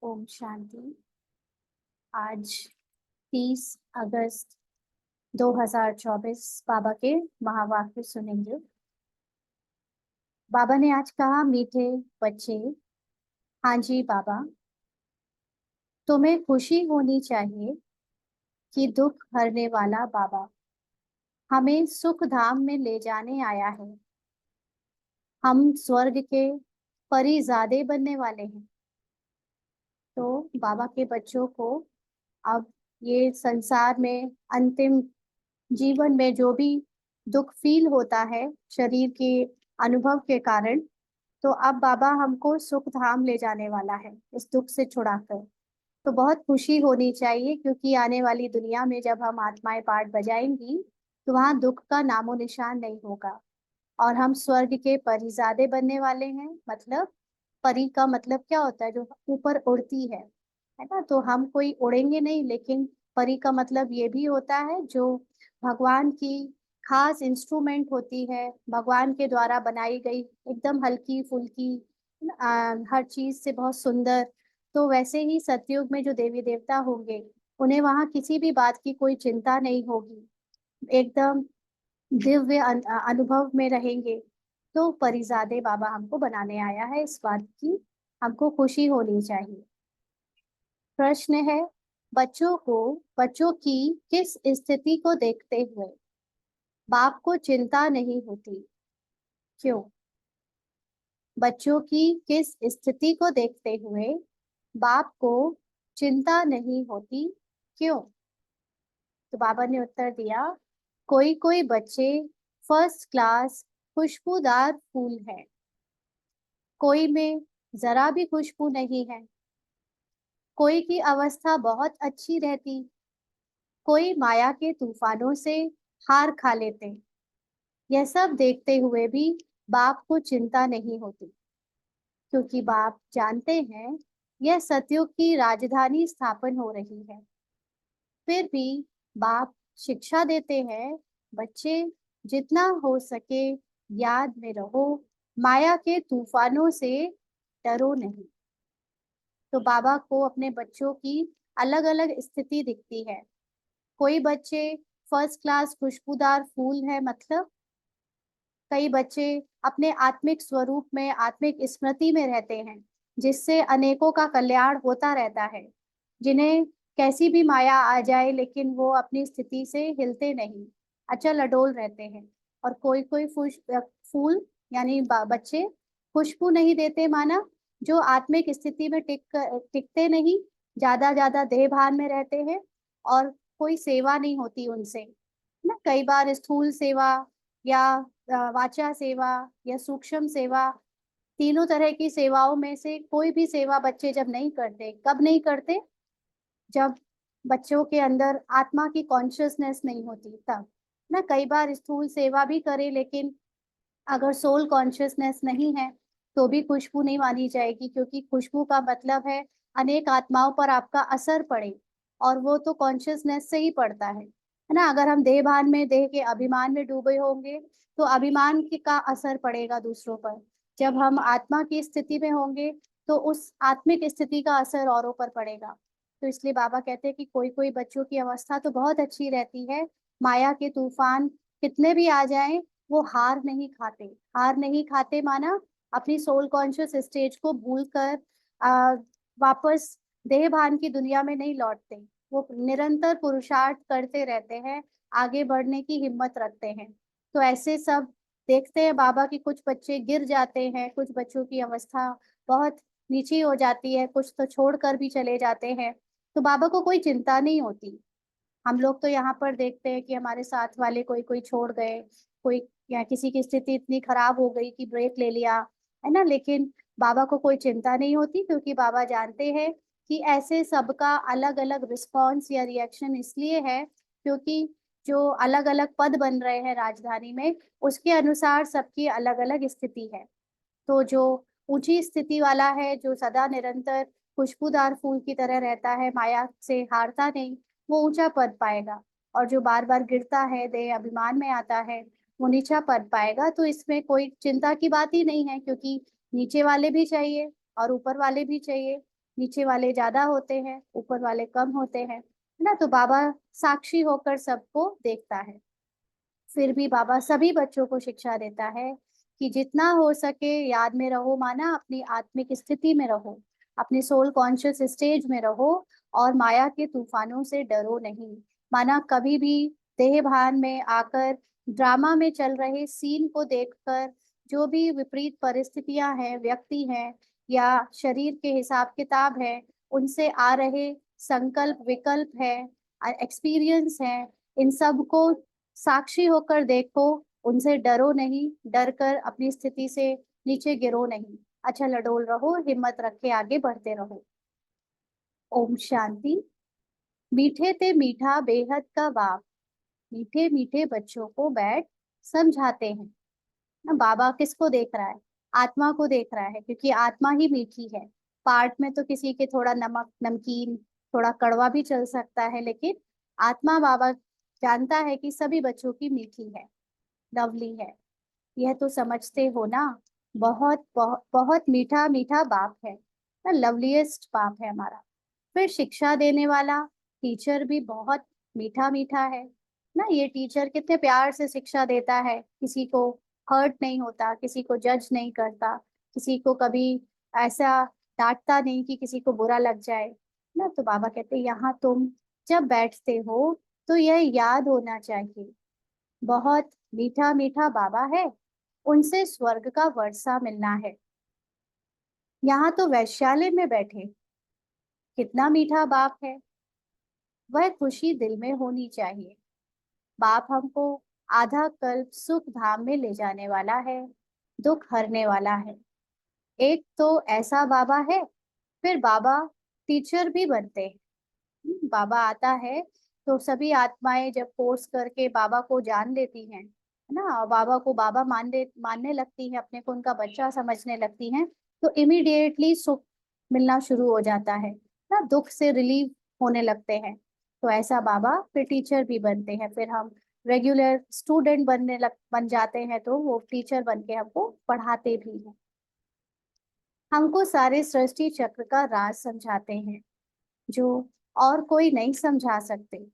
ओम शांति। आज 30 अगस्त 2024 बाबा के महावाक्य सुनेंगे। बाबा ने आज कहा, मीठे बच्चे, हाँ जी बाबा, तुम्हें खुशी होनी चाहिए कि दुख हरने वाला बाबा हमें सुख धाम में ले जाने आया है। हम स्वर्ग के परीजादे बनने वाले हैं। तो बाबा के बच्चों को अब ये संसार में अंतिम जीवन में जो भी दुख फील होता है शरीर के अनुभव के कारण, तो अब बाबा हमको सुख धाम ले जाने वाला है इस दुख से छुड़ाकर। तो बहुत खुशी होनी चाहिए, क्योंकि आने वाली दुनिया में जब हम आत्माएं पाठ बजाएंगी तो वहां दुख का नामो निशान नहीं होगा। और हम स्वर्ग के परिजादे बनने वाले हैं। मतलब परी का मतलब क्या होता है? जो ऊपर उड़ती है ना। तो हम कोई उड़ेंगे नहीं, लेकिन परी का मतलब ये भी होता है जो भगवान की खास इंस्ट्रूमेंट होती है, भगवान के द्वारा बनाई गई, एकदम हल्की फुल्की, हर चीज से बहुत सुंदर। तो वैसे ही सतयुग में जो देवी देवता होंगे, उन्हें वहां किसी भी बात की कोई चिंता नहीं होगी, एकदम दिव्य अनुभव में रहेंगे। तो परिजादे बाबा हमको बनाने आया है, इस बात की हमको खुशी होनी चाहिए। प्रश्न है, बच्चों की किस स्थिति को देखते हुए बाप को चिंता नहीं होती? क्यों? बच्चों की किस स्थिति को देखते हुए बाप को चिंता नहीं होती? क्यों? तो बाबा ने उत्तर दिया, कोई कोई बच्चे फर्स्ट क्लास खुशबूदार फूल हैं, कोई में जरा भी खुशबू नहीं है, कोई की अवस्था बहुत अच्छी रहती, कोई माया के तूफानों से हार खा लेते। यह सब देखते हुए भी बाप को चिंता नहीं होती, क्योंकि बाप जानते हैं यह सतयुग की राजधानी स्थापन हो रही है। फिर भी बाप शिक्षा देते हैं, बच्चे जितना हो सके याद में रहो, माया के तूफानों से डरो नहीं। तो बाबा को अपने बच्चों की अलग अलग स्थिति दिखती है। कोई बच्चे फर्स्ट क्लास खुशबूदार फूल है, मतलब कई बच्चे अपने आत्मिक स्वरूप में, आत्मिक स्मृति में रहते हैं, जिससे अनेकों का कल्याण होता रहता है, जिन्हें कैसी भी माया आ जाए लेकिन वो अपनी स्थिति से हिलते नहीं, अचल अडोल रहते हैं। और कोई कोई फूल यानी बच्चे खुशबू नहीं देते, माना जो आत्मिक स्थिति में टिकते नहीं, ज्यादा ज्यादा देह भान में रहते हैं, और कोई सेवा नहीं होती उनसे ना। कई बार स्थूल सेवा या वाचा सेवा या सूक्ष्म सेवा, तीनों तरह की सेवाओं में से कोई भी सेवा बच्चे जब नहीं करते, कब नहीं करते? जब बच्चों के अंदर आत्मा की कॉन्शियसनेस नहीं होती तब ना। कई बार स्थूल सेवा भी करे, लेकिन अगर सोल कॉन्शियसनेस नहीं है तो भी खुशबू नहीं मानी जाएगी, क्योंकि खुशबू का मतलब है अनेक आत्माओं पर आपका असर पड़े, और वो तो कॉन्शियसनेस से ही पड़ता है ना। अगर हम देह भान में, देह के अभिमान में डूबे होंगे तो अभिमान का असर पड़ेगा दूसरों पर। जब हम आत्मा की स्थिति में होंगे तो उस आत्मिक स्थिति का असर औरों पर पड़ेगा। तो इसलिए बाबा कहते हैं कि कोई कोई बच्चों की अवस्था तो बहुत अच्छी रहती है, माया के तूफान कितने भी आ जाएं वो हार नहीं खाते। हार नहीं खाते माना अपनी सोल कॉन्शियस स्टेज को भूलकर आ, वापस देह भान की दुनिया में नहीं लौटते। वो निरंतर पुरुषार्थ करते रहते हैं, आगे बढ़ने की हिम्मत रखते हैं। तो ऐसे सब देखते हैं बाबा की कुछ बच्चे गिर जाते हैं, कुछ बच्चों की अवस्था बहुत नीची हो जाती है, कुछ तो छोड़कर भी चले जाते हैं। तो बाबा को कोई चिंता नहीं होती। हम लोग तो यहाँ पर देखते हैं कि हमारे साथ वाले कोई कोई छोड़ गए, कोई या किसी की स्थिति इतनी खराब हो गई कि ब्रेक ले लिया, है ना। लेकिन बाबा को कोई चिंता नहीं होती, क्योंकि बाबा जानते हैं कि ऐसे सबका अलग अलग रिस्पॉन्स या रिएक्शन इसलिए है क्योंकि जो अलग अलग पद बन रहे हैं राजधानी में, उसके अनुसार सबकी अलग अलग स्थिति है। तो जो ऊंची स्थिति वाला है, जो सदा निरंतर खुशबूदार फूल की तरह रहता है, माया से हारता नहीं, वो ऊंचा पद पाएगा। और जो बार बार गिरता है, देह अभिमान में आता है, वो नीचा पद पाएगा। तो इसमें कोई चिंता की बात ही नहीं है, क्योंकि नीचे वाले भी चाहिए और ऊपर वाले भी चाहिए। नीचे वाले ज्यादा होते हैं, ऊपर वाले कम होते हैं, है ना। तो बाबा साक्षी होकर सबको देखता है। फिर भी बाबा सभी बच्चों को शिक्षा देता है कि जितना हो सके याद में रहो, माना अपनी आत्मिक स्थिति में रहो, अपने सोल कॉन्शियस स्टेज में रहो, और माया के तूफानों से डरो नहीं। माना कभी भी देह भान में आकर ड्रामा में चल रहे सीन को देखकर जो भी विपरीत परिस्थितियां हैं, व्यक्ति हैं, या शरीर के हिसाब किताब है, उनसे आ रहे संकल्प विकल्प है, एक्सपीरियंस है, इन सब को साक्षी होकर देखो, उनसे डरो नहीं, डर कर अपनी स्थिति से नीचे गिरो नहीं, अच्छा लडोल रहो, हिम्मत रख के आगे बढ़ते रहो। ओम शांति। मीठे ते मीठा बेहद का बाप मीठे मीठे बच्चों को बैठ समझाते हैं। ना बाबा किसको देख रहा है? आत्मा को देख रहा है, क्योंकि आत्मा ही मीठी है। पार्ट में तो किसी के थोड़ा नमक नमकीन, थोड़ा कड़वा भी चल सकता है, लेकिन आत्मा बाबा जानता है कि सभी बच्चों की मीठी है, लवली है। यह तो समझते हो ना। बहुत बहुत बहुत मीठा मीठा बाप है ना, लवलीएस्ट बाप है हमारा। फिर शिक्षा देने वाला टीचर भी बहुत मीठा मीठा है ना। ये टीचर कितने प्यार से शिक्षा देता है, किसी को हर्ट नहीं होता, किसी को जज नहीं करता, किसी को कभी ऐसा डांटता नहीं कि किसी को बुरा लग जाए ना। तो बाबा कहते हैं यहाँ तुम जब बैठते हो तो यह याद होना चाहिए, बहुत मीठा मीठा बाबा है, उनसे स्वर्ग का वर्षा मिलना है। यहाँ तो वैश्यालय में बैठे, कितना मीठा बाप है, वह खुशी दिल में होनी चाहिए। बाप हमको आधा कल्प सुख धाम में ले जाने वाला है, दुख हरने वाला है। एक तो ऐसा बाबा है। फिर बाबा टीचर भी बनते हैं। बाबा आता है तो सभी आत्माएं जब कोर्स करके बाबा को जान लेती हैं, है ना, और बाबा को बाबा मानने लगती हैं, अपने को उनका बच्चा समझने लगती हैं, तो इमीडिएटली सुख मिलना शुरू हो जाता है ना, दुख से रिलीव होने लगते हैं। तो ऐसा बाबा फिर टीचर भी बनते हैं। फिर हम रेगुलर स्टूडेंट बन जाते हैं, तो वो टीचर बन के हमको पढ़ाते भी हैं, हमको सारे सृष्टि चक्र का राज समझाते हैं, जो और कोई नहीं समझा सकते।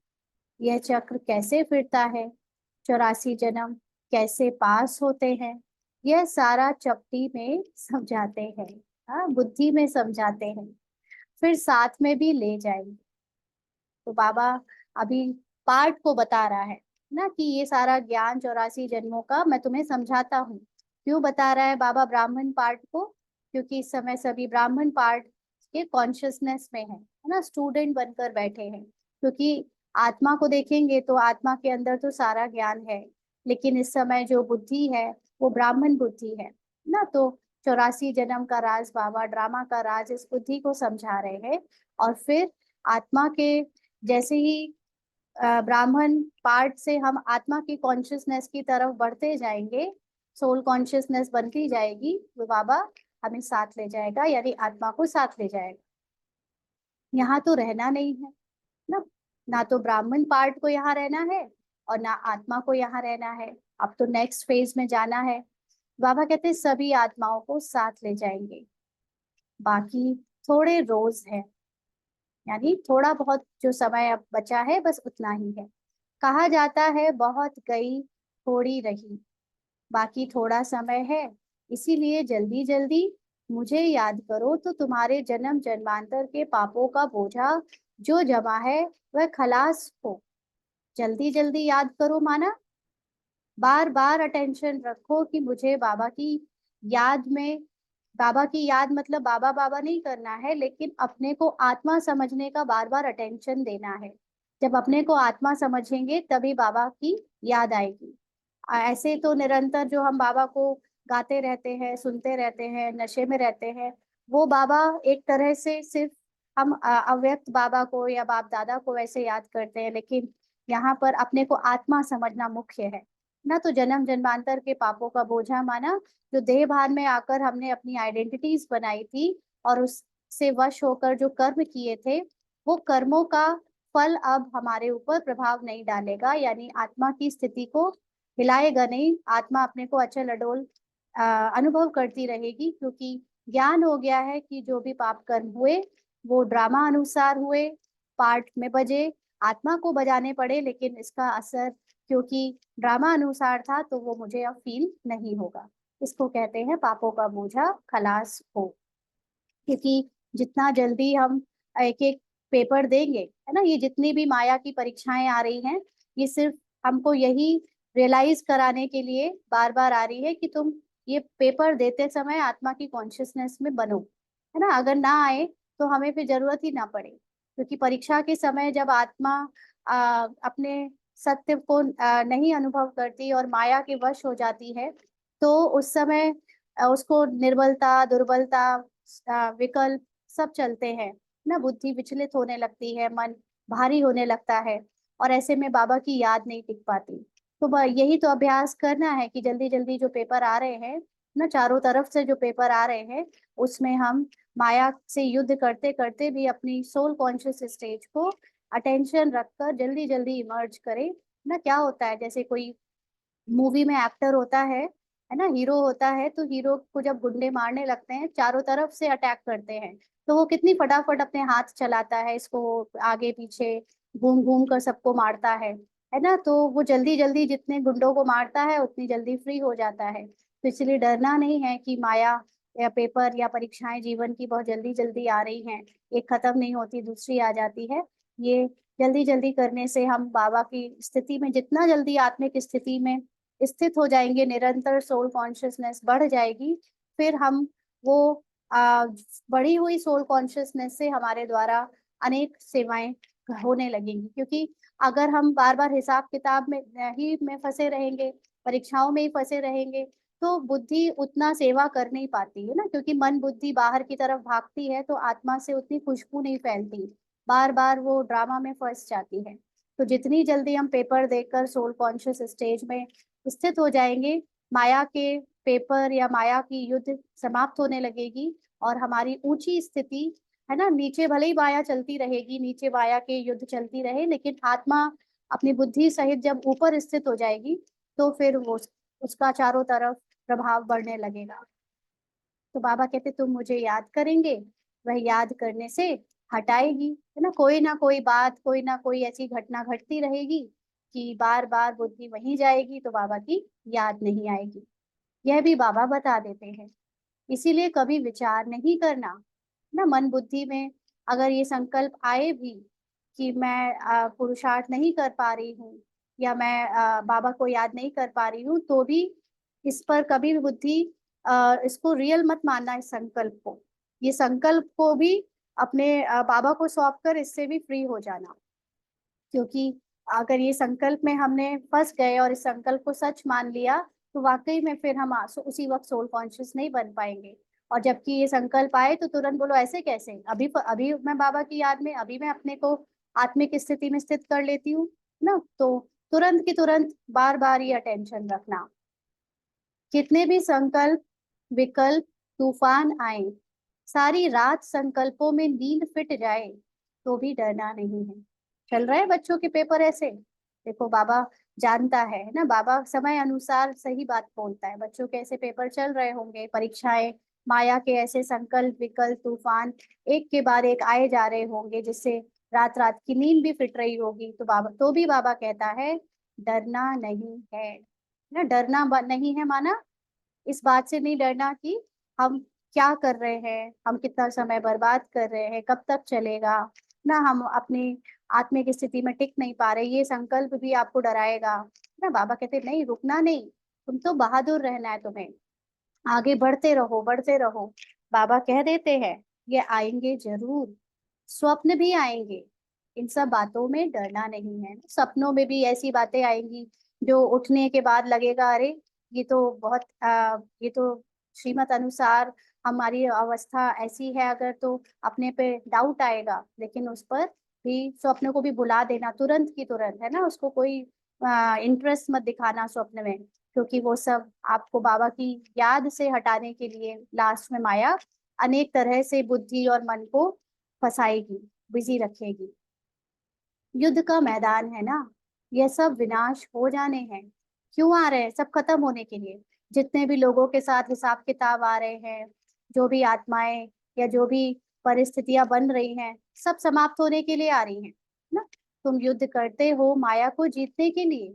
यह चक्र कैसे फिरता है, 84 जन्म कैसे पास होते हैं, यह सारा चपटी में समझाते हैं। हाँ, बुद्धि में समझाते हैं, फिर साथ में भी ले जाएंगे। तो बाबा अभी पार्ट को बता रहा है ना, कि ये सारा ज्ञान 84 जन्मों का मैं तुम्हें समझाता हूँ। क्यों बता रहा है बाबा ब्राह्मण पार्ट को? क्योंकि इस समय सभी ब्राह्मण पार्ट के कॉन्शियसनेस में है ना, स्टूडेंट बनकर बैठे हैं। क्योंकि आत्मा को देखेंगे तो आत्मा के अंदर तो सारा ज्ञान है, लेकिन इस समय जो बुद्धि है वो ब्राह्मण बुद्धि है ना। तो 84 जन्म का राज, बाबा ड्रामा का राज इस बुद्धि को समझा रहे हैं। और फिर आत्मा के जैसे ही ब्राह्मण पार्ट से हम आत्मा की कॉन्शियसनेस की तरफ बढ़ते जाएंगे, सोल कॉन्शियसनेस बनती जाएगी, वो बाबा हमें साथ ले जाएगा, यानी आत्मा को साथ ले जाएगा। यहाँ तो रहना नहीं है ना, ना तो ब्राह्मण पार्ट को यहाँ रहना है और ना आत्मा को यहाँ रहना है। अब तो नेक्स्ट फेज में जाना है। बाबा कहते हैं सभी आत्माओं को साथ ले जाएंगे, बाकी थोड़े रोज है, यानी थोड़ा बहुत जो समय अब बचा है बस उतना ही है। कहा जाता है बहुत गई थोड़ी रही, बाकी थोड़ा समय है, इसीलिए जल्दी जल्दी मुझे याद करो, तो तुम्हारे जन्म जन्मांतर के पापों का बोझा जो जमा है वह खलास हो। जल्दी जल्दी याद करो, माना बार बार अटेंशन रखो कि मुझे बाबा की याद में, बाबा की याद मतलब बाबा बाबा नहीं करना है, लेकिन अपने को आत्मा समझने का बार बार अटेंशन देना है। जब अपने को आत्मा समझेंगे तभी बाबा की याद आएगी। ऐसे तो निरंतर जो हम बाबा को गाते रहते हैं, सुनते रहते हैं, नशे में रहते हैं, वो बाबा एक तरह से सिर्फ हम अव्यक्त बाबा को या बाप दादा को वैसे याद करते हैं, लेकिन यहाँ पर अपने को आत्मा समझना मुख्य है ना। तो जन्म जन्मांतर के पापों का बोझा, माना जो देह भान में आकर हमने अपनी आइडेंटिटीज बनाई थी और उससे वश होकर जो कर्म किए थे, वो कर्मों का फल अब हमारे ऊपर प्रभाव नहीं डालेगा, यानी आत्मा की स्थिति को हिलाएगा नहीं। आत्मा अपने को अचल अडोल अनुभव करती रहेगी, क्योंकि ज्ञान हो गया है कि जो भी पाप कर्म हुए वो ड्रामा अनुसार हुए, पार्ट में बजे, आत्मा को बजाने पड़े, लेकिन इसका असर क्योंकि ड्रामा अनुसार था तो वो मुझे अब फील नहीं होगा। इसको कहते हैं पापों का बोझा खलास हो। क्योंकि जितना जल्दी हम एक एक पेपर देंगे, है ना, ये जितनी भी माया की परीक्षाएं आ रही हैं, ये सिर्फ हमको यही रियलाइज कराने के लिए बार बार आ रही है कि तुम ये पेपर देते समय आत्मा की कॉन्शियसनेस में बनो, है ना। अगर ना आए तो हमें फिर जरूरत ही ना पड़े, क्योंकि परीक्षा के समय जब आत्मा अपने सत्य को नहीं अनुभव करती और माया के वश हो जाती है, तो उस समय उसको निर्बलता, दुर्बलता, विकल्प सब चलते हैं ना, बुद्धि विचलित होने लगती है, मन भारी होने लगता है, और ऐसे में बाबा की याद नहीं टिक पाती। तो यही तो अभ्यास करना है कि जल्दी जल्दी जो पेपर आ रहे हैं ना, चारों तरफ से जो पेपर आ रहे हैं, उसमें हम माया से युद्ध करते करते भी अपनी सोल कॉन्शियस स्टेज को अटेंशन रखकर जल्दी जल्दी इमर्ज करें ना। क्या होता है, जैसे कोई मूवी में एक्टर होता है ना, हीरो होता है, तो हीरो को जब गुंडे मारने लगते हैं, चारों तरफ से अटैक करते हैं, तो वो कितनी फटाफट अपने हाथ चलाता है, इसको आगे पीछे घूम घूम कर सबको मारता है ना। तो वो जल्दी जल्दी जितने गुंडों को मारता है उतनी जल्दी फ्री हो जाता है। तो इसलिए डरना नहीं है कि माया या पेपर या परीक्षाएं जीवन की बहुत जल्दी जल्दी आ रही हैं, एक खत्म नहीं होती दूसरी आ जाती है। ये जल्दी जल्दी करने से हम बाबा की स्थिति में जितना जल्दी आत्मिक स्थिति में स्थित हो जाएंगे, निरंतर सोल कॉन्शियसनेस बढ़ जाएगी, फिर हम वो आ, बढ़ी हुई सोल कॉन्शियसनेस से हमारे द्वारा अनेक सेवाएं होने लगेंगी। क्योंकि अगर हम बार बार हिसाब किताब में फंसे रहेंगे, परीक्षाओं में ही फंसे रहेंगे, तो बुद्धि उतना सेवा कर नहीं पाती है ना, क्योंकि मन बुद्धि बाहर की तरफ भागती है, तो आत्मा से उतनी खुशबू नहीं फैलती, बार बार वो ड्रामा में फंस जाती है। तो जितनी जल्दी हम पेपर देकर सोल कॉन्शियस स्टेज में स्थित हो जाएंगे, माया के पेपर या माया की युद्ध समाप्त होने लगेगी, और हमारी ऊंची स्थिति, है ना, नीचे भले ही माया चलती रहेगी, नीचे माया के युद्ध चलती रहे, लेकिन आत्मा अपनी बुद्धि सहित जब ऊपर स्थित हो जाएगी, तो फिर वो उसका चारों तरफ प्रभाव बढ़ने लगेगा। तो बाबा कहते तुम मुझे याद करेंगे, वह याद करने से हटाएगी, है ना कोई बात, कोई ना कोई ऐसी घटना घटती रहेगी कि बार बार बुद्धि वहीं जाएगी, तो बाबा की याद नहीं आएगी। यह भी बाबा बता देते हैं। इसीलिए कभी विचार नहीं करना ना, मन बुद्धि में अगर ये संकल्प आए भी कि मैं पुरुषार्थ नहीं कर पा रही हूँ, या मैं बाबा को याद नहीं कर पा रही हूँ, तो भी इस पर कभी भी बुद्धि इसको रियल मत मानना, इस संकल्प को, ये संकल्प को भी अपने बाबा को सौंप कर इससे भी फ्री हो जाना। क्योंकि अगर ये संकल्प में हमने फंस गए और इस संकल्प को सच मान लिया, तो वाकई में फिर हम उसी वक्त सोल कॉन्शियस नहीं बन पाएंगे। और जबकि ये संकल्प आए तो तुरंत बोलो ऐसे कैसे, अभी अभी मैं बाबा की याद में, अभी मैं अपने को आत्मिक स्थिति में स्थित कर लेती हूँ ना। तो तुरंत की तुरंत बार बार ये अटेंशन रखना। कितने भी संकल्प, विकल्प, तूफान आए, सारी रात संकल्पों में नींद फिट जाए, तो भी डरना नहीं है। चल रहा है बच्चों के पेपर ऐसे, देखो बाबा जानता है ना, बाबा समय अनुसार सही बात बोलता है। बच्चों के ऐसे पेपर चल रहे होंगे, परीक्षाएं, माया के ऐसे संकल्प, विकल्प, तूफान एक के बाद एक आए जा रहे होंगे, जिससे रात रात की नींद भी फिट रही होगी, तो बाबा, तो भी बाबा कहता है डरना नहीं है ना। डरना नहीं है माना इस बात से नहीं डरना कि हम क्या कर रहे हैं, हम कितना समय बर्बाद कर रहे हैं, कब तक चलेगा ना, हम अपनी आत्मिक स्थिति में टिक नहीं पा रहे, ये संकल्प भी आपको डराएगा ना। बाबा कहते नहीं, रुकना नहीं, तुम तो बहादुर रहना है, तुम्हें आगे बढ़ते रहो, बढ़ते रहो। बाबा कह देते हैं ये आएंगे जरूर, स्वप्न भी आएंगे, इन सब बातों में डरना नहीं है। सपनों में भी ऐसी बातें आएंगी जो उठने के बाद लगेगा अरे ये तो बहुत ये तो श्रीमत अनुसार हमारी अवस्था ऐसी है, अगर तो अपने पे डाउट आएगा, लेकिन उस पर भी स्वप्न को भी बुला देना तुरंत की तुरंत, है ना, उसको कोई इंटरेस्ट मत दिखाना स्वप्न में, क्योंकि वो सब आपको बाबा की याद से हटाने के लिए लास्ट में माया अनेक तरह से बुद्धि और मन को फंसाएगी, बिजी रखेगी। युद्ध का मैदान है ना, यह सब विनाश हो जाने हैं। क्यों आ रहे हैं, सब खत्म होने के लिए। जितने भी लोगों के साथ हिसाब किताब आ रहे हैं, जो भी आत्माएं या जो भी परिस्थितियां बन रही हैं, सब समाप्त होने के लिए आ रही हैं ना। तुम युद्ध करते हो माया को जीतने के लिए,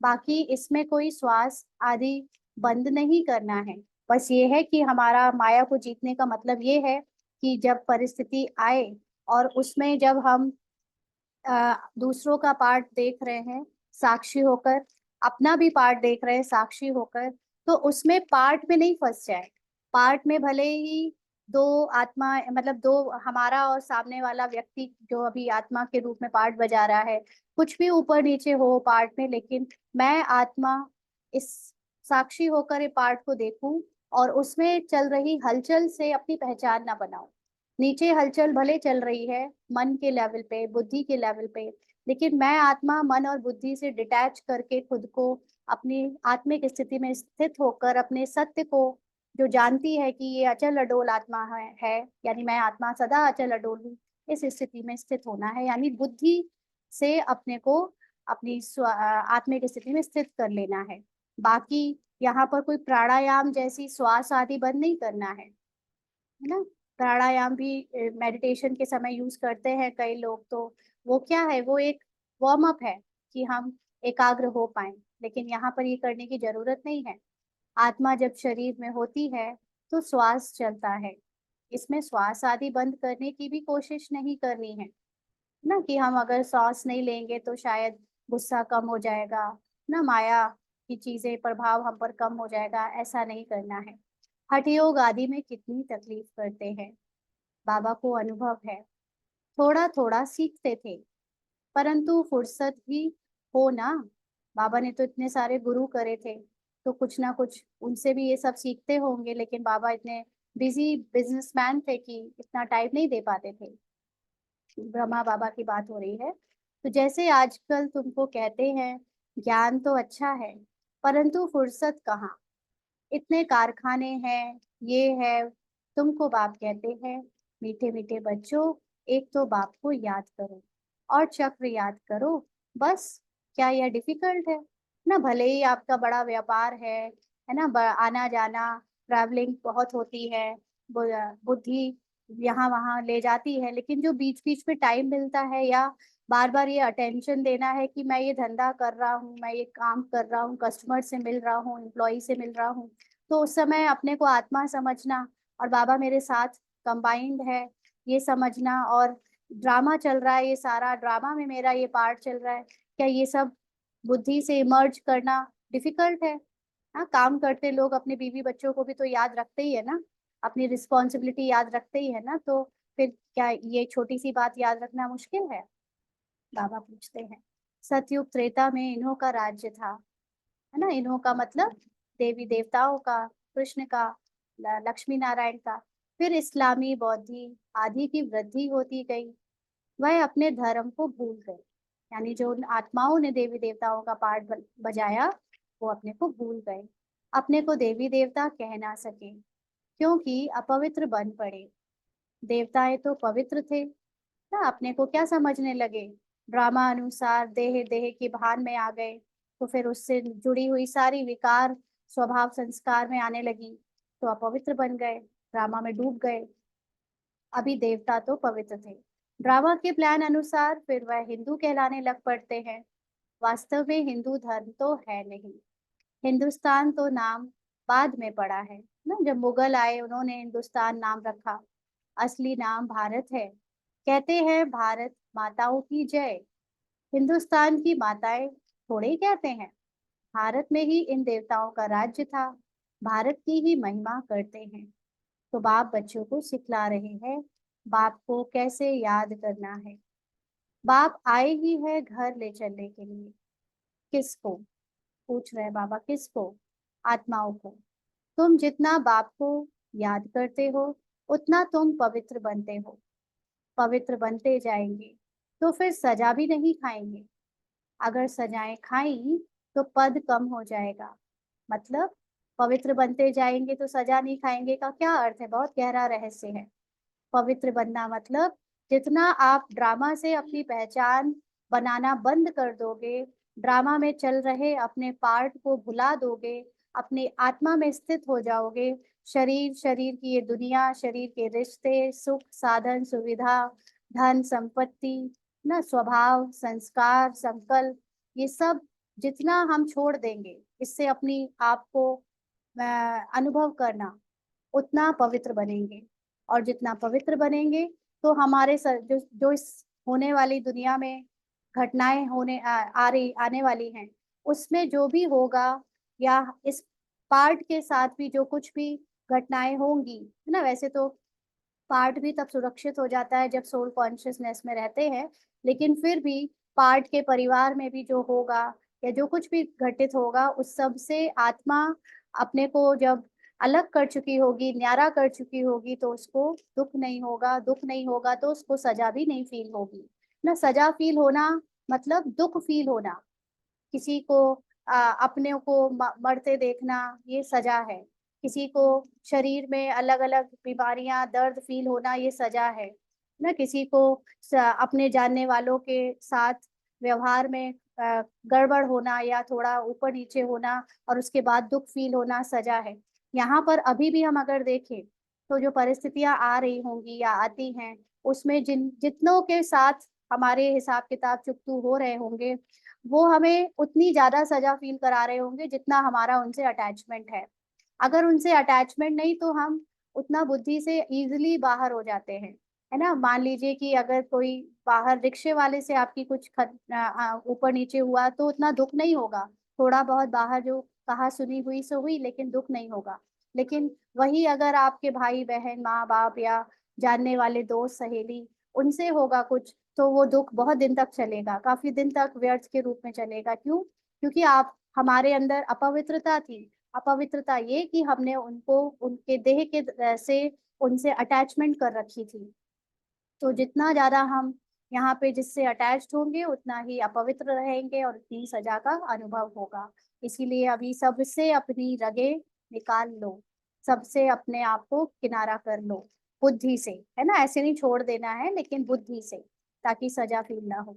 बाकी इसमें कोई श्वास आदि बंद नहीं करना है। बस ये है कि हमारा माया को जीतने का मतलब ये है कि जब परिस्थिति आए और उसमें जब हम दूसरों का पार्ट देख रहे हैं साक्षी होकर, अपना भी पार्ट देख रहे हैं साक्षी होकर, तो उसमें पार्ट में नहीं फंस जाए। पार्ट में भले ही दो आत्मा, मतलब दो, हमारा और सामने वाला व्यक्ति जो अभी आत्मा के रूप में पार्ट बजा रहा है, कुछ भी ऊपर नीचे हो पार्ट में, लेकिन मैं आत्मा इस साक्षी होकर ये पार्ट को देखूं और उसमें चल रही हलचल से अपनी पहचान ना बनाऊं। नीचे हलचल भले चल रही है मन के लेवल पे, बुद्धि के लेवल पे, लेकिन मैं आत्मा मन और बुद्धि से डिटैच करके खुद को अपनी आत्मिक स्थिति में स्थित होकर अपने सत्य को, जो जानती है कि ये अचल अडोल आत्मा है, यानी मैं आत्मा सदा अचल अडोल हूँ, इस स्थिति में स्थित होना है। यानी बुद्धि से अपने को अपनी आत्मिक स्थिति में स्थित कर लेना है। बाकी यहाँ पर कोई प्राणायाम जैसी श्वास आदि बंद नहीं करना है ना। प्राणायाम भी मेडिटेशन के समय यूज करते हैं कई लोग, तो वो क्या है, वो एक वार्म अप है कि हम एकाग्र हो पाए, लेकिन यहाँ पर ये करने की जरूरत नहीं है। आत्मा जब शरीर में होती है तो श्वास चलता है, इसमें श्वास आदि बंद करने की भी कोशिश नहीं करनी है ना, कि हम अगर सांस नहीं लेंगे तो शायद गुस्सा कम हो जाएगा ना, माया की चीजें प्रभाव हम पर कम हो जाएगा, ऐसा नहीं करना है। हठ योग आदि में कितनी तकलीफ करते हैं, बाबा को अनुभव है। थोड़ा थोड़ा सीखते थे, परंतु फुर्सत भी हो ना। बाबा ने तो इतने सारे गुरु करे थे, तो कुछ ना कुछ उनसे भी ये सब सीखते होंगे, लेकिन बाबा इतने बिजी बिजनेसमैन थे कि इतना टाइम नहीं दे पाते थे। ब्रह्मा बाबा की बात हो रही है। तो जैसे आजकल तुमको कहते हैं ज्ञान तो अच्छा है, परंतु फुर्सत कहाँ, इतने कारखाने हैं, ये है। तुमको बाप कहते हैं मीठे मीठे बच्चों, एक तो बाप को याद करो और चक्र याद करो, बस। क्या यह डिफिकल्ट है ना। भले ही आपका बड़ा व्यापार है ना, आना जाना ट्रैवलिंग बहुत होती है, बुद्धि यहाँ वहाँ ले जाती है, लेकिन जो बीच बीच में टाइम मिलता है, या बार बार ये अटेंशन देना है कि मैं ये धंधा कर रहा हूँ, मैं ये काम कर रहा हूँ, कस्टमर से मिल रहा हूँ, एम्प्लॉय से मिल रहा हूँ, तो उस समय अपने को आत्मा समझना और बाबा मेरे साथ कंबाइंड है ये समझना, और ड्रामा चल रहा है, ये सारा ड्रामा में मेरा ये पार्ट चल रहा है, क्या ये सब बुद्धि से इमर्ज करना डिफिकल्ट है। हाँ, काम करते लोग अपने बीवी बच्चों को भी तो याद रखते ही है ना, अपनी रिस्पॉन्सिबिलिटी याद रखते ही है ना, तो फिर क्या ये छोटी सी बात याद रखना मुश्किल है। बाबा पूछते हैं सतयुग त्रेता में इन्हों का राज्य था, है ना, इन्हों का मतलब देवी देवताओं का, कृष्ण का, लक्ष्मी नारायण का। फिर इस्लामी बौद्धि आदि की वृद्धि होती गई, वह अपने धर्म को भूल गए। यानी जो उन आत्माओं ने देवी देवताओं का पार्ट बजाया, वो अपने को भूल गए, अपने को देवी देवता कह ना सके, क्योंकि अपवित्र बन पड़े। देवताएं तो पवित्र थे ना, अपने को क्या समझने लगे, ड्रामा अनुसार देह देह की भान में आ गए, तो फिर उससे जुड़ी हुई सारी विकार स्वभाव संस्कार में आने लगी, तो अपवित्र बन गए, ड्रामा में डूब गए। अभी देवता तो पवित्र थे, ड्रामा के प्लान अनुसार फिर वह हिंदू कहलाने लग पड़ते हैं। वास्तव में हिंदू धर्म तो है नहीं, हिंदुस्तान तो नाम बाद में पड़ा है ना, जब मुगल आए उन्होंने हिंदुस्तान नाम रखा, असली नाम भारत है। कहते हैं भारत माताओं की जय, हिंदुस्तान की माताएं थोड़े ही कहते हैं। भारत में ही इन देवताओं का राज्य था, भारत की ही महिमा करते हैं। तो बाप बच्चों को सिखला रहे हैं बाप को कैसे याद करना है। बाप आए ही है घर ले चलने के लिए। किसको पूछ रहे हैं बाबा, किसको, आत्माओं को। तुम जितना बाप को याद करते हो उतना तुम पवित्र बनते हो, पवित्र बनते जाएंगे, तो फिर सजा भी नहीं खाएंगे। अगर सजाएं खाई तो पद कम हो जाएगा। मतलब पवित्र बनते जाएंगे तो सजा नहीं खाएंगे का क्या अर्थ है, बहुत गहरा रहस्य है। पवित्र बनना मतलब जितना आप ड्रामा से अपनी पहचान बनाना बंद कर दोगे, ड्रामा में चल रहे अपने पार्ट को भुला दोगे, अपने आत्मा में स्थित हो जाओगे, शरीर, शरीर की ये दुनिया, शरीर के रिश्ते, सुख, साधन, सुविधा, धन, संपत्ति, ना स्वभाव, संस्कार, संकल्प, ये सब जितना हम छोड़ देंगे इससे अपनी आप को अनुभव करना, उतना पवित्र बनेंगे। और जितना पवित्र बनेंगे तो हमारे जो जो इस होने वाली दुनिया में घटनाएं आ रही आने वाली हैं, उसमें जो भी होगा या इस पार्ट के साथ भी जो कुछ भी घटनाएं होंगी, है ना, वैसे तो पार्ट भी तब सुरक्षित हो जाता है जब सोल कॉन्शियसनेस में रहते हैं, लेकिन फिर भी पार्ट के परिवार में भी जो होगा या जो कुछ भी घटित होगा उस सब से आत्मा अपने को जब अलग कर चुकी होगी, न्यारा कर चुकी होगी, तो उसको दुख नहीं होगा। दुख नहीं होगा तो उसको सजा भी नहीं फील होगी। ना सजा फील होना मतलब दुख फील होना, किसी को अपने को मरते देखना, ये सजा है। किसी को शरीर में अलग अलग बीमारियां, दर्द फील होना, ये सजा है ना। किसी को अपने जानने वालों के साथ व्यवहार में गड़बड़ होना या थोड़ा ऊपर नीचे होना और उसके बाद दुख फील होना, सजा है। यहाँ पर अभी भी हम अगर देखें तो जो परिस्थितियां आ रही होंगी या आती हैं, उसमें जितनों के साथ हमारे हिसाब किताब चुकतू हो रहे होंगे, वो हमें उतनी ज्यादा सजा फील करा रहे होंगे जितना हमारा उनसे अटैचमेंट है। अगर उनसे अटैचमेंट नहीं तो हम उतना बुद्धि से इजीली बाहर हो जाते हैं, है ना। मान लीजिए कि अगर कोई बाहर रिक्शे वाले से आपकी कुछ ऊपर नीचे हुआ तो उतना दुख नहीं होगा। थोड़ा बहुत बाहर जो कहा सुनी हुई सो हुई, लेकिन दुख नहीं होगा। लेकिन वही अगर आपके भाई बहन, माँ बाप या जानने वाले दोस्त सहेली, उनसे होगा कुछ, तो वो दुख बहुत दिन तक चलेगा, काफी दिन तक व्यर्थ के रूप में चलेगा। क्यों? क्योंकि आप हमारे अंदर अपवित्रता थी। अपवित्रता ये कि हमने उनको उनके देह के से उनसे अटैचमेंट कर रखी थी। तो जितना ज्यादा हम यहाँ पे जिससे अटैच्ड होंगे उतना ही अपवित्र रहेंगे और उतनी सजा का अनुभव होगा। इसीलिए अभी सबसे अपनी रगे निकाल लो, सबसे अपने आप को किनारा कर लो, बुद्धि से, है ना। ऐसे नहीं छोड़ देना है, लेकिन बुद्धि से, ताकि सजा फील ना हो।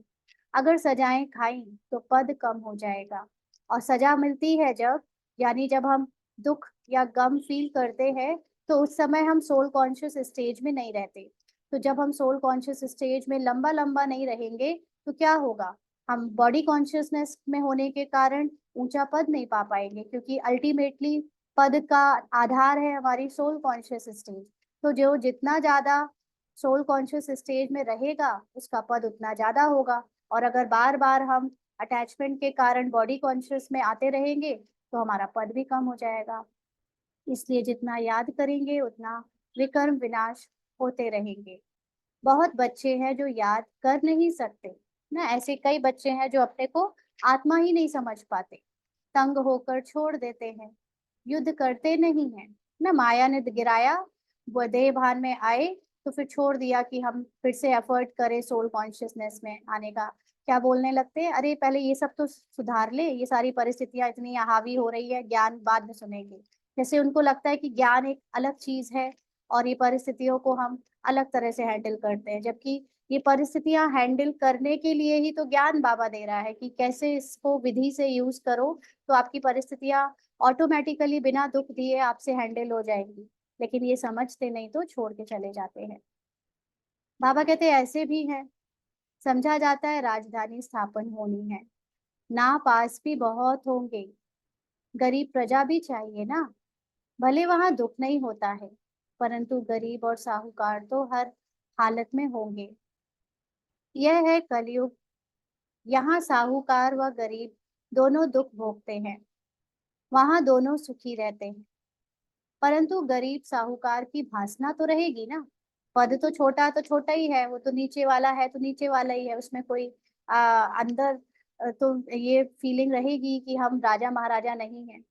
अगर सजाएं खाई तो पद कम हो जाएगा। और सजा मिलती है जब, यानी जब हम दुख या गम फील करते हैं, तो उस समय हम सोल कॉन्शियस स्टेज में नहीं रहते। तो जब हम सोल कॉन्शियस स्टेज में लंबा लंबा नहीं रहेंगे तो क्या होगा, हम बॉडी कॉन्शियसनेस में होने के कारण ऊंचा पद नहीं पा पाएंगे, क्योंकि अल्टीमेटली पद का आधार है हमारी सोल कॉन्शियस स्टेज। तो जो जितना ज्यादा सोल कॉन्शियस स्टेज में रहेगा उसका पद उतना ज्यादा होगा। और अगर बार बार हम अटैचमेंट के कारण बॉडी कॉन्शियस में आते रहेंगे तो हमारा पद भी कम हो जाएगा। इसलिए जितना याद करेंगे उतना विकर्म विनाश होते रहेंगे। बहुत बच्चे हैं जो याद कर नहीं सकते ना, ऐसे कई बच्चे हैं जो अपने को आत्मा ही नहीं समझ पाते, तंग होकर छोड़ देते हैं, युद्ध करते नहीं हैं ना। माया ने गिराया, वो देह भान में आए तो फिर छोड़ दिया कि हम फिर से एफर्ट करें सोल कॉन्शियसनेस में आने का। क्या बोलने लगते हैं, अरे पहले ये सब तो सुधार ले, ये सारी परिस्थितियां इतनी हावी हो रही है, ज्ञान बाद में सुनेंगे। जैसे उनको लगता है कि ज्ञान एक अलग चीज है और ये परिस्थितियों को हम अलग तरह से हैंडल करते हैं, जबकि ये परिस्थितियां हैंडल करने के लिए ही तो ज्ञान बाबा दे रहा है कि कैसे इसको विधि से यूज करो तो आपकी परिस्थितियां ऑटोमेटिकली बिना दुख दिए आपसे हैंडल हो जाएंगी। लेकिन ये समझते नहीं तो छोड़ के चले जाते हैं। बाबा कहते हैं ऐसे भी हैं, समझा जाता है राजधानी स्थापन होनी है, ना पास भी बहुत होंगे, गरीब प्रजा भी चाहिए ना। भले वहां दुख नहीं होता है, परंतु गरीब और साहूकार तो हर हालत में होंगे। यह है कलयुग। यहाँ साहूकार व गरीब दोनों दुख भोगते हैं, वहां दोनों सुखी रहते हैं। परंतु गरीब साहूकार की भासना तो रहेगी ना। पद तो छोटा ही है, वो तो नीचे वाला है तो नीचे वाला ही है, उसमें कोई अंदर तो ये फीलिंग रहेगी कि हम राजा महाराजा नहीं हैं।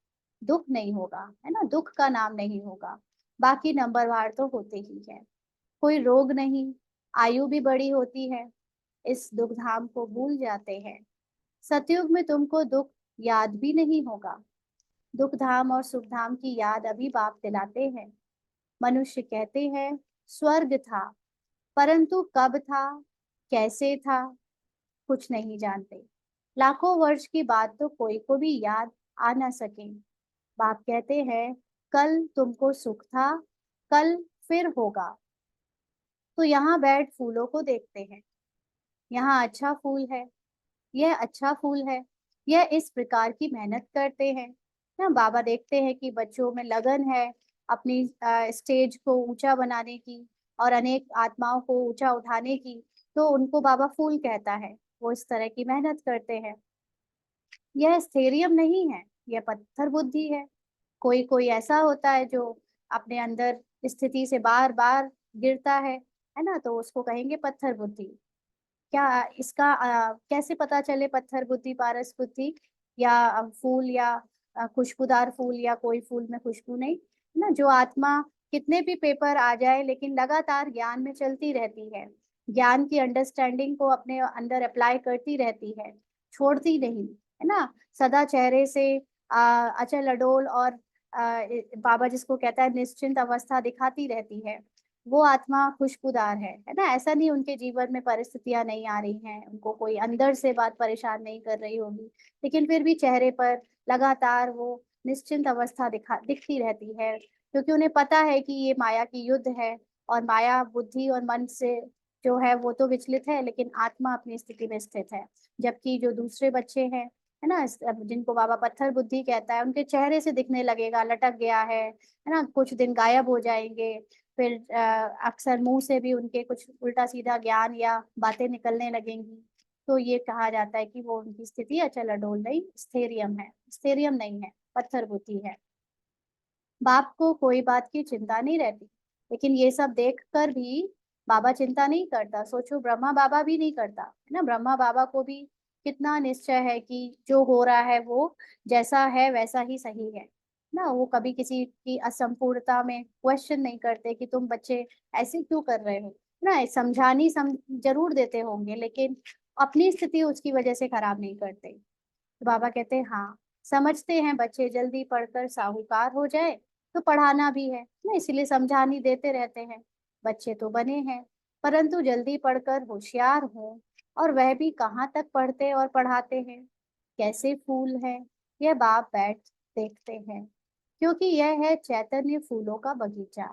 दुख नहीं होगा, है ना, दुख का नाम नहीं होगा। बाकी नंबरवार तो होते ही है। कोई रोग नहीं, आयु भी बड़ी होती है, इस दुख धाम को भूल जाते हैं। सतयुग में तुमको दुख याद भी नहीं होगा। दुख धाम और सुख धाम की याद अभी बाप दिलाते हैं। मनुष्य कहते हैं स्वर्ग था, परंतु कब था, कैसे था, कुछ नहीं जानते। लाखों वर्ष की बात तो कोई को भी याद आ ना सके। बाप कहते हैं कल तुमको सुख था, कल फिर होगा। तो यहाँ बैठ फूलों को देखते हैं। यहाँ अच्छा फूल है, यह अच्छा फूल है, यह इस प्रकार की मेहनत करते हैं ना। बाबा देखते हैं कि बच्चों में लगन है अपनी स्टेज को ऊंचा बनाने की और अनेक आत्माओं को ऊंचा उठाने की, तो उनको बाबा फूल कहता है। वो इस तरह की मेहनत करते हैं। यह स्थैर्यम नहीं है, यह पत्थर बुद्धि है। कोई कोई ऐसा होता है जो अपने अंदर स्थिति से बार बार गिरता है ना, तो उसको कहेंगे पत्थर बुद्धि। क्या इसका कैसे पता चले पत्थर बुद्धि पारस बुद्धि, या फूल या खुशबूदार फूल या कोई फूल में खुशबू नहीं ना। जो आत्मा कितने भी पेपर आ जाए लेकिन लगातार ज्ञान में चलती रहती है, ज्ञान की अंडरस्टैंडिंग को अपने अंदर अप्लाई करती रहती है, छोड़ती नहीं, है ना। सदा चेहरे से अचल अडोल और बाबा जिसको कहता है निश्चिंत अवस्था दिखाती रहती है, वो आत्मा खुशबूदार है ना। ऐसा नहीं उनके जीवन में परिस्थितियां नहीं आ रही हैं, उनको कोई अंदर से बात परेशान नहीं कर रही होगी, लेकिन फिर भी चेहरे पर लगातार वो निश्चिंत अवस्था दिखती रहती है, क्योंकि उन्हें पता है कि ये माया की युद्ध है। और माया बुद्धि और मन से जो है वो तो विचलित है, लेकिन आत्मा अपनी स्थिति में स्थित है। जबकि जो दूसरे बच्चे हैं, है ना, जिनको बाबा पत्थर बुद्धि कहता है, उनके चेहरे से दिखने लगेगा लटक गया है ना, कुछ दिन गायब हो जाएंगे। फिर अक्सर मुंह से भी उनके कुछ उल्टा सीधा ज्ञान या बातें निकलने लगेंगी। तो ये कहा जाता है कि वो उनकी स्थिति अचल अडोल नहीं, स्थैर्यम है। स्थैर्यम नहीं है, पत्थर बुद्धि है। बाप को कोई बात की चिंता नहीं रहती, लेकिन ये सब देख कर भी बाबा चिंता नहीं करता। सोचो ब्रह्मा बाबा भी नहीं करता, है ना। ब्रह्मा बाबा को भी कितना निश्चय है कि जो हो रहा है वो जैसा है वैसा ही सही है ना। वो कभी किसी की असंपूर्णता में क्वेश्चन नहीं करते कि तुम बच्चे ऐसे क्यों कर रहे हो ना। समझानी जरूर देते होंगे, लेकिन अपनी स्थिति उसकी वजह से खराब नहीं करते। तो बाबा कहते हैं हाँ, समझते हैं बच्चे जल्दी पढ़कर साहूकार हो जाए, तो पढ़ाना भी है ना, इसलिए समझानी देते रहते हैं। बच्चे तो बने हैं, परंतु जल्दी पढ़कर होशियार हो। और वह भी कहाँ तक पढ़ते और पढ़ाते हैं, कैसे फूल है, यह बाप बैठ देखते हैं। क्योंकि यह है चैतन्य फूलों का बगीचा।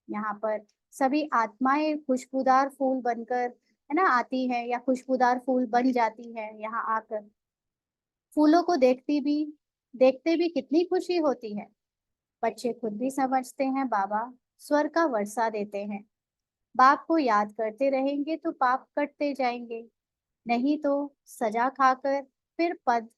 यहाँ पर सभी आत्माएं खुशबूदार फूल बनकर, है ना, आती हैं या खुशबूदार फूल बन जाती है यहाँ आकर। फूलों को देखते भी कितनी खुशी होती है। बच्चे खुद भी समझते हैं बाबा स्वर का वर्षा देते हैं। बाप को याद करते रहेंगे तो पाप कटते जाएंगे, नहीं तो सजा खाकर फिर पद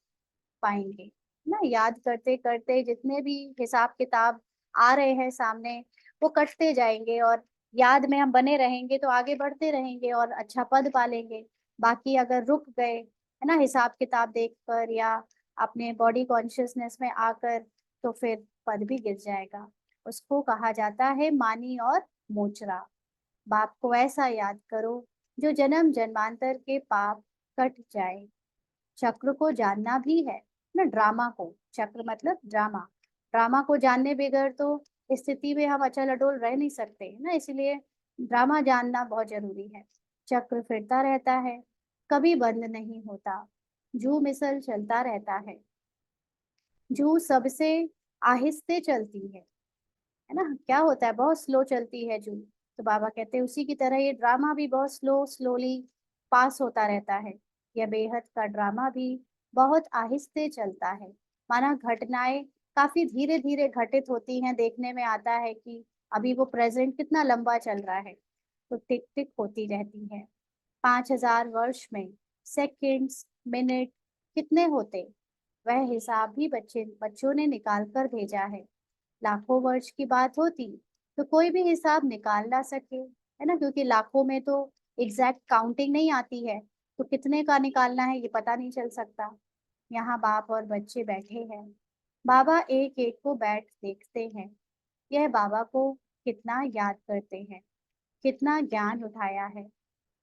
पाएंगे ना। याद करते करते जितने भी हिसाब किताब आ रहे हैं सामने, वो कटते जाएंगे, और याद में हम बने रहेंगे तो आगे बढ़ते रहेंगे और अच्छा पद पालेंगे। बाकी अगर रुक गए, है ना, हिसाब किताब देखकर या अपने बॉडी कॉन्शियसनेस में आकर, तो फिर पद भी गिर जाएगा। उसको कहा जाता है मानी और मोचरा। बाप को ऐसा याद करो जो जन्म जन्मांतर के पाप कट जाए। चक्र को जानना भी है ना, ड्रामा को, चक्र मतलब ड्रामा, ड्रामा को जानने बगैर तो स्थिति में हम अचल अडोल रह नहीं सकते ना, इसलिए ड्रामा जानना बहुत जरूरी है। चक्र फिरता रहता है, कभी बंद नहीं होता, जू मिसल चलता रहता है। जू सबसे आहिस्ते चलती है ना। क्या होता है, बहुत स्लो चलती है जू। तो बाबा कहते हैं उसी की तरह ये ड्रामा भी बहुत स्लोली पास होता रहता है। यह बेहद का ड्रामा भी बहुत आहिस्ते चलता है। माना घटनाएं काफी धीरे धीरे घटित होती हैं, देखने में आता है कि अभी वो प्रेजेंट कितना लंबा चल रहा है, तो टिक टिक होती रहती है। 5,000 वर्ष में सेकंड्स मिनट कितने होते, वह हिसाब भी बच्चों ने निकाल कर भेजा है। लाखों वर्ष की बात होती तो कोई भी हिसाब निकाल ना सके, है ना, क्योंकि लाखों में तो एग्जैक्ट काउंटिंग नहीं आती है, तो कितने का निकालना है ये पता नहीं चल सकता। यहाँ बाप और बच्चे बैठे हैं, बाबा एक एक को बैठ देखते हैं। यह बाबा को कितना याद करते हैं, कितना ज्ञान उठाया है,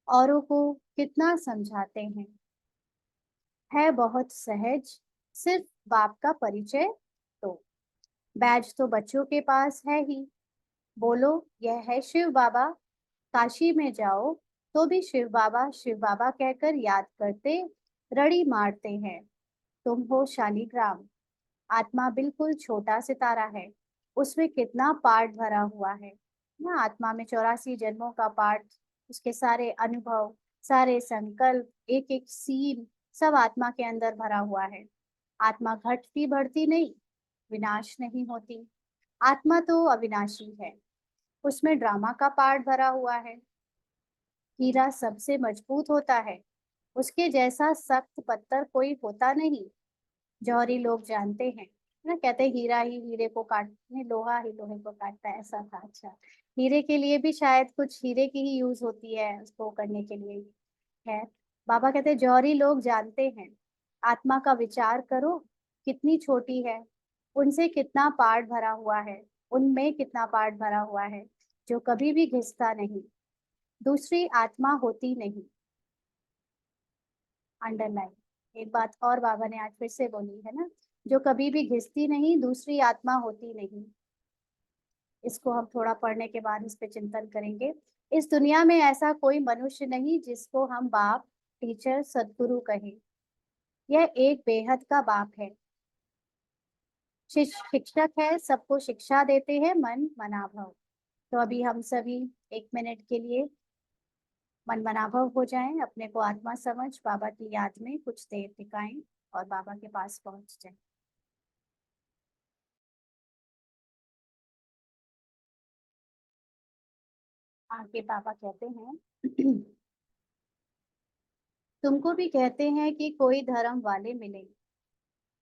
औरों को कितना समझाते हैं। है बहुत सहज, सिर्फ बाप का परिचय तो। बैज तो बच्चों के पास है ही, बोलो यह है शिव बाबा। काशी में जाओ तो भी शिव बाबा कहकर याद करते, रड़ी मारते हैं। तुम हो शालिग्राम, आत्मा बिल्कुल छोटा सितारा है, उसमें कितना पार्ट भरा हुआ है ना। आत्मा में 84 जन्मों का पार्ट, उसके सारे अनुभव, सारे संकल्प, एक एक सीन, सब आत्मा के अंदर भरा हुआ है। आत्मा घटती बढ़ती नहीं, विनाश नहीं होती। आत्मा तो अविनाशी है। उसमें ड्रामा का पार्ट भरा हुआ है। हीरा सबसे मजबूत होता है, उसके जैसा सख्त पत्थर कोई होता नहीं। जौहरी लोग जानते हैं ना, कहते हैं हीरा ही हीरे को काटने, लोहा ही लोहे को काटता है, ऐसा था। अच्छा, हीरे के लिए भी शायद कुछ हीरे की ही यूज होती है उसको करने के लिए। है, बाबा कहते हैं जौहरी लोग जानते हैं। आत्मा का विचार करो, कितनी छोटी है, उनसे कितना पार्ट भरा हुआ है, उनमें कितना पार्ट भरा हुआ है, जो कभी भी घिसता नहीं, दूसरी आत्मा होती नहीं। अंडरलाइन एक बात और बाबा ने आज फिर से बोली है ना, जो कभी भी घिसती नहीं, दूसरी आत्मा होती नहीं। इसको हम थोड़ा पढ़ने के बाद इस पे चिंतन करेंगे। इस दुनिया में ऐसा कोई मनुष्य नहीं जिसको हम बाप, टीचर, सदगुरु कहें। यह एक बेहद का बाप है। शिक्षक है, सबको शिक्षा देते हैं, मन मनाभव। तो अभी हम सभी 1 मिनट के लिए मन मनाभव हो जाएं, अपने को आत्मा समझ बाबा की याद में कुछ देर टिकाएं और बाबा के पास पहुंच जाएं। आगे बाबा कहते हैं तुमको भी कहते हैं कि कोई धर्म वाले मिले,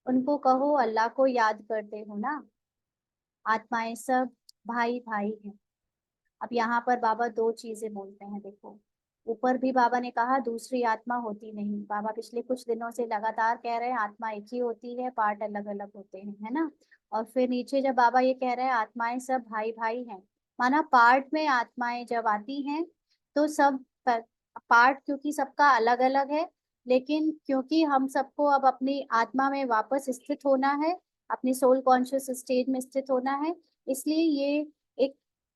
उनको कहो अल्लाह को याद करते हो ना। आत्माएं सब भाई भाई हैं। अब यहाँ पर बाबा दो चीजें बोलते हैं, देखो। ऊपर भी बाबा ने कहा दूसरी आत्मा होती नहीं। बाबा पिछले कुछ दिनों से लगातार कह रहे हैं आत्मा एक ही होती है, पार्ट अलग अलग होते हैं, है ना। और फिर नीचे जब बाबा ये कह रहे हैं आत्माएं सब भाई भाई हैं, माना पार्ट में आत्माएं जब आती हैं तो सब पार्ट क्योंकि सबका अलग अलग है, लेकिन क्योंकि हम सबको अब अपनी आत्मा में वापस स्थित होना है, अपनी सोल कॉन्शियस स्टेज में स्थित होना है, इसलिए ये एक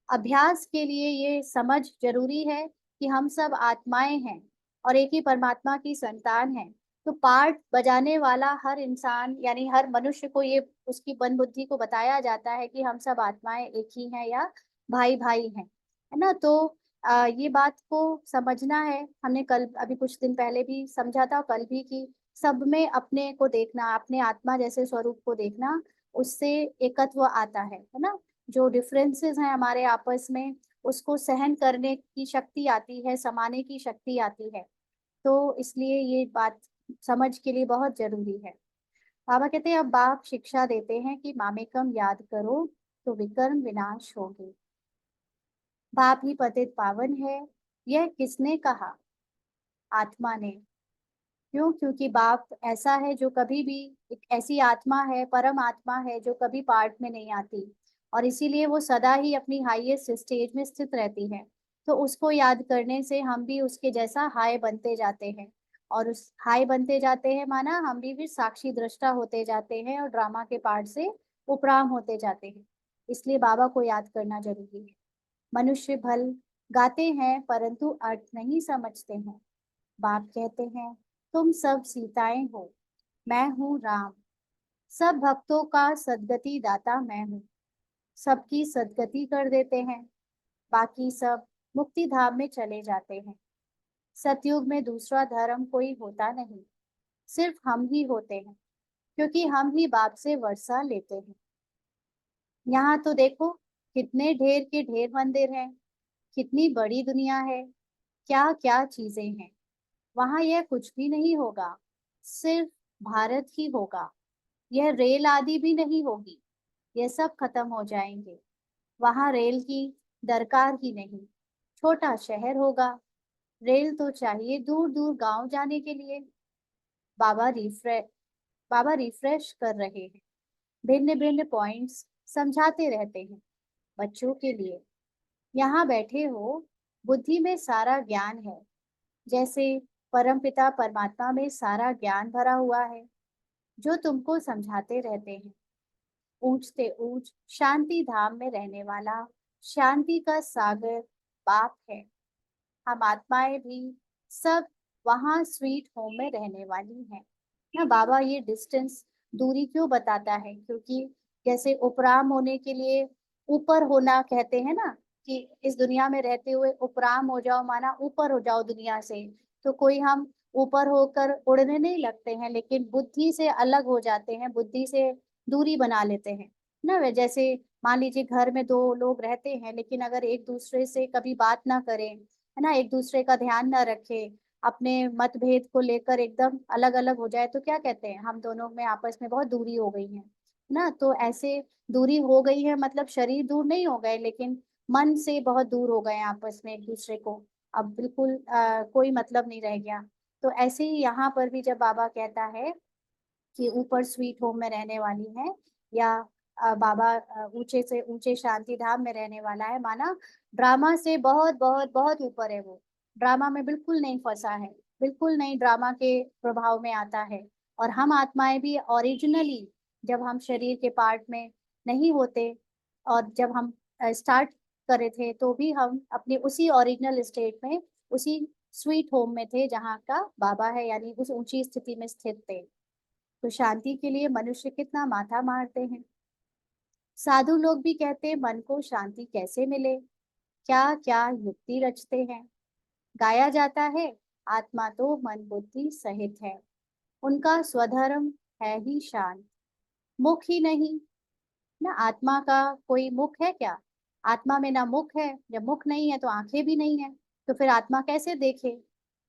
अभ्यास के लिए ये समझ जरूरी है कि हम सब आत्माएं हैं और एक ही परमात्मा की संतान है। तो पार्ट बजाने वाला हर इंसान यानी हर मनुष्य को ये उसकी बन बुद्धि को बताया जाता है कि हम सब आत्माएं एक ही हैं या भाई भाई हैं, है ना। तो ये बात को समझना है। हमने कल अभी कुछ दिन पहले भी समझा था, कल भी, कि सब में अपने को देखना, अपने आत्मा जैसे स्वरूप को देखना, उससे एकत्व आता है ना। जो डिफरेंसेस हैं हमारे आपस में, उसको सहन करने की शक्ति आती है, समाने की शक्ति आती है। तो इसलिए ये बात समझ के लिए बहुत जरूरी है। बाबा कहते हैं अब बाप शिक्षा देते हैं कि मामेकम याद करो तो विकर्म विनाश होगी। बाप ही पतित पावन है, यह किसने कहा? आत्मा ने। क्यों? क्योंकि बाप ऐसा है जो कभी भी, एक ऐसी आत्मा है, परम आत्मा है जो कभी पार्ट में नहीं आती, और इसीलिए वो सदा ही अपनी हाईएस्ट स्टेज में स्थित रहती है। तो उसको याद करने से हम भी उसके जैसा हाई बनते जाते हैं, और उस हाई बनते जाते हैं माना हम भी फिर साक्षी दृष्टा होते जाते हैं और ड्रामा के पार्ट से उपराम होते जाते हैं। इसलिए बाबा को याद करना जरूरी है। मनुष्य भल गाते हैं परंतु अर्थ नहीं समझते हैं। बाप कहते हैं तुम सब सीताएं हो, मैं हूँ राम। सब भक्तों का सदगति दाता मैं हूँ, सबकी सदगति कर देते हैं। बाकी सब मुक्ति धाम में चले जाते हैं। सतयुग में दूसरा धर्म कोई होता नहीं, सिर्फ हम ही होते हैं, क्योंकि हम ही बाप से वर्षा लेते हैं। यहाँ तो देखो कितने ढेर के ढेर मंदिर हैं, कितनी बड़ी दुनिया है, क्या क्या चीजें हैं। वहां यह कुछ भी नहीं होगा, सिर्फ भारत ही होगा। यह रेल आदि भी नहीं होगी, यह सब खत्म हो जाएंगे। वहां रेल की दरकार ही नहीं, छोटा शहर होगा। रेल तो चाहिए दूर दूर गांव जाने के लिए। बाबा रिफ्रेश बाबा रिफ्रेश कर रहे हैं, भिन्न भिन्न पॉइंट्स समझाते रहते हैं बच्चों के लिए। यहाँ बैठे हो, बुद्धि में सारा ज्ञान है, जैसे परमपिता परमात्मा में सारा ज्ञान भरा हुआ है, जो तुमको समझाते रहते हैं। ऊंच से ऊंच शांति धाम में रहने वाला शांति का सागर बाप है। हम आत्माएं भी सब वहाँ स्वीट होम में रहने वाली हैं ना। बाबा ये डिस्टेंस, दूरी क्यों बताता है? क्योंकि जैसे उपराम होने के लिए ऊपर होना कहते हैं ना, कि इस दुनिया में रहते हुए उपराम हो जाओ, माना ऊपर हो जाओ दुनिया से। तो कोई हम ऊपर होकर उड़ने नहीं लगते हैं, लेकिन बुद्धि से अलग हो जाते हैं, बुद्धि से दूरी बना लेते हैं ना। वे जैसे मान लीजिए घर में दो लोग रहते हैं, लेकिन अगर एक दूसरे से कभी बात ना करें, है ना, एक दूसरे का ध्यान ना रखें, अपने मतभेद को लेकर एकदम अलग अलग हो जाए, तो क्या कहते हैं, हम दोनों में आपस में बहुत दूरी हो गई है ना। तो ऐसे दूरी हो गई है, मतलब शरीर दूर नहीं हो गए, लेकिन मन से बहुत दूर हो गए आपस में एक दूसरे को। अब बिल्कुल कोई मतलब नहीं रह गया। तो ऐसे ही यहाँ पर भी जब बाबा कहता है कि ऊपर स्वीट होम में रहने वाली है, या बाबा ऊंचे से ऊंचे शांति धाम में रहने वाला है, माना ड्रामा से बहुत बहुत बहुत ऊपर है वो, ड्रामा में बिल्कुल नहीं फंसा है, बिल्कुल नहीं ड्रामा के प्रभाव में आता है। और हम आत्माएं भी ओरिजिनली, जब हम शरीर के पार्ट में नहीं होते, और जब हम स्टार्ट करे थे, तो भी हम अपनी उसी ओरिजिनल स्टेट में, उसी स्वीट होम में थे जहाँ का बाबा है, यानी उस ऊंची स्थिति में स्थित थे। तो शांति के लिए मनुष्य कितना माथा मारते हैं। साधु लोग भी कहते हैं मन को शांति कैसे मिले, क्या क्या युक्ति रचते हैं। गाया जाता है, आत्मा तो मन बुद्धि सहित है, उनका स्वधर्म है ही शांत, मुख ही नहीं। ना आत्मा का कोई मुख है क्या? आत्मा में ना मुख है, जब मुख नहीं है तो आंखें भी नहीं है, तो फिर आत्मा कैसे देखे?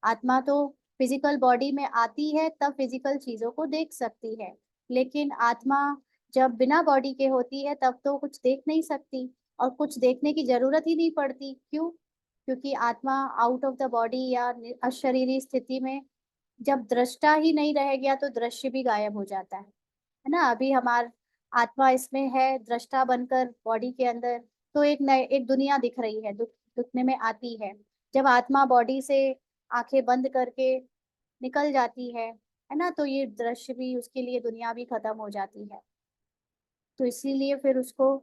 आत्मा तो फिजिकल बॉडी में आती है तब फिजिकल चीजों को देख सकती है, लेकिन आत्मा जब बिना बॉडी के होती है तब तो कुछ देख नहीं सकती, और कुछ देखने की जरूरत ही नहीं पड़ती। क्यों? क्योंकि आत्मा आउट ऑफ द बॉडी या अशरीरी स्थिति में जब दृष्टा ही नहीं रह गया तो दृश्य भी गायब हो जाता है ना। अभी हमार आत्मा इसमें है दृष्टा बनकर बॉडी के अंदर, तो एक नए एक दुनिया दिख रही है, दिखने में आती है। जब आत्मा बॉडी से आंखें बंद करके निकल जाती है ना, तो ये दृश्य भी, उसके लिए दुनिया भी खत्म हो जाती है। तो इसीलिए फिर उसको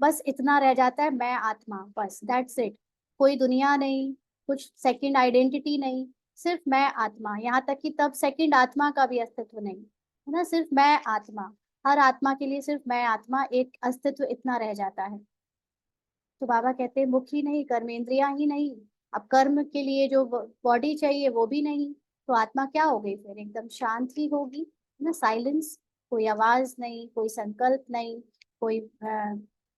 बस इतना रह जाता है, मैं आत्मा, बस दैट्स इट। कोई दुनिया नहीं, कुछ सेकंड आइडेंटिटी नहीं, सिर्फ मैं आत्मा। यहाँ तक कि तब सेकंड आत्मा का भी अस्तित्व नहीं, है ना, सिर्फ मैं आत्मा। हर आत्मा के लिए सिर्फ मैं आत्मा एक अस्तित्व इतना रह जाता है। तो बाबा कहते हैं मुख ही नहीं, कर्मेंद्रियां ही नहीं, अब कर्म के लिए जो बॉडी चाहिए वो भी नहीं, तो आत्मा क्या हो गई फिर? एकदम शांत ही होगी ना, साइलेंस। कोई आवाज नहीं, कोई संकल्प नहीं, कोई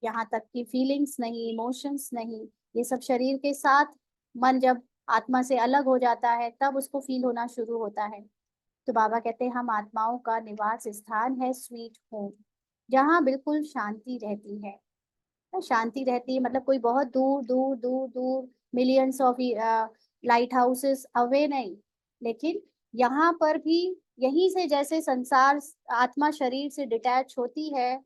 यहाँ तक कि फीलिंग्स नहीं, इमोशंस नहीं। ये सब शरीर के साथ, मन जब आत्मा से अलग हो जाता है तब उसको फील होना शुरू होता है। तो बाबा कहते हैं हम आत्माओं का निवास स्थान है स्वीट होम, जहाँ बिल्कुल शांति रहती है। ना शांति रहती है मतलब कोई बहुत दूर दूर दूर दूर millions of light houses away नहीं, लेकिन यहाँ पर भी यहीं से, जैसे संसार आत्मा शरीर से डिटैच होती है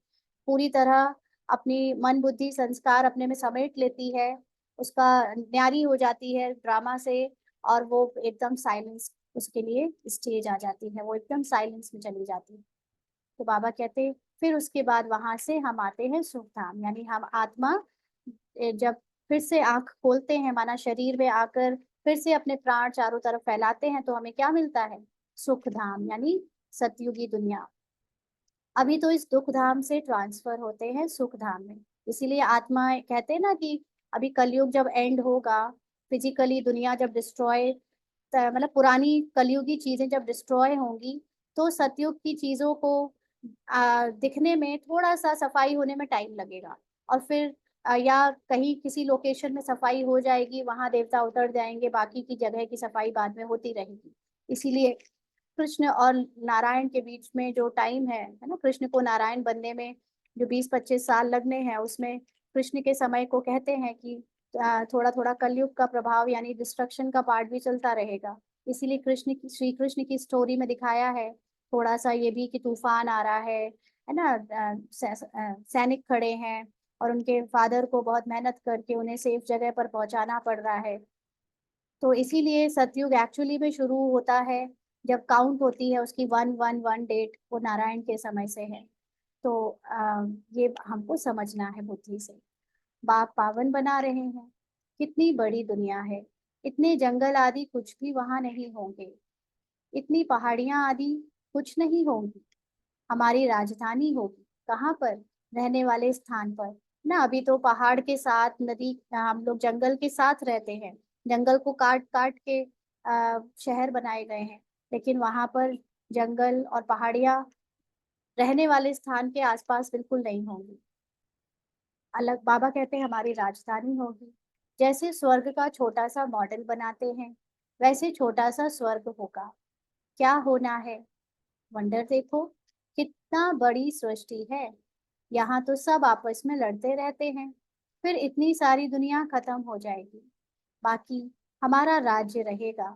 पूरी तरह, अपनी मन बुद्धि संस्कार अपने में समेट लेती है, उसका न्यारी हो जाती है ड्रामा से, और वो एकदम साइलेंस, उसके लिए स्टेज आ जाती है, वो एकदम साइलेंस में चली जाती है। तो बाबा कहते हैं फिर उसके बाद वहां से हम आते हैं सुख धाम, यानी हम आत्मा जब फिर से आंख खोलते हैं, माना शरीर में आकर फिर से अपने प्राण चारों तरफ फैलाते हैं, तो हमें क्या मिलता है? सुख धाम, यानी सतयुगी दुनिया। अभी तो इस दुख धाम से ट्रांसफर होते हैं सुख धाम में। इसीलिए आत्मा कहते हैं ना कि अभी कलयुग जब एंड होगा, फिजिकली दुनिया जब डिस्ट्रॉय, मतलब पुरानी कलयुगी चीजें जब डिस्ट्रॉय होंगी, तो सतयुग की चीजों को दिखने में थोड़ा सा सफाई होने में टाइम लगेगा। और फिर या कहीं किसी लोकेशन में सफाई हो जाएगी, वहां देवता उतर जाएंगे, बाकी की जगह की सफाई बाद में होती रहेगी। इसीलिए कृष्ण और नारायण के बीच में जो टाइम है ना, कृष्ण को नारायण बनने में जो 20-25 साल लगने हैं, उसमें कृष्ण के समय को कहते हैं कि थोड़ा थोड़ा कलयुग का प्रभाव यानी डिस्ट्रक्शन का पार्ट भी चलता रहेगा। इसीलिए श्री कृष्ण की स्टोरी में दिखाया है थोड़ा सा ये भी कि तूफान आ रहा है ना, सैनिक खड़े हैं, और उनके फादर को बहुत मेहनत करके उन्हें सेफ जगह पर पहुंचाना पड़ रहा है। तो इसीलिए सतयुग एक्चुअली में शुरू होता है, जब काउंट होती है उसकी 111 डेट, वो नारायण के समय से है। तो ये हमको समझना है बुद्धि से। बाप पावन बना रहे हैं, कितनी बड़ी दुनिया है, इतने जंगल आदि कुछ भी वहां नहीं होंगे, इतनी पहाड़ियां आदि कुछ नहीं होंगी, हमारी राजधानी होगी, कहाँ पर? रहने वाले स्थान पर ना। अभी तो पहाड़ के साथ नदी, हम लोग जंगल के साथ रहते हैं। जंगल को काट काट के शहर बनाए गए हैं, लेकिन वहां पर जंगल और पहाड़ियाँ रहने वाले स्थान के आसपास बिल्कुल नहीं होंगी। अलग बाबा कहते हैं हमारी राजधानी होगी। जैसे स्वर्ग का छोटा सा मॉडल बनाते हैं, वैसे छोटा सा स्वर्ग होगा। क्या होना है? वंडर देखो, कितना बड़ी सृष्टि है। यहाँ तो सब आपस में लड़ते रहते हैं, फिर इतनी सारी दुनिया खत्म हो जाएगी, बाकी हमारा राज्य रहेगा।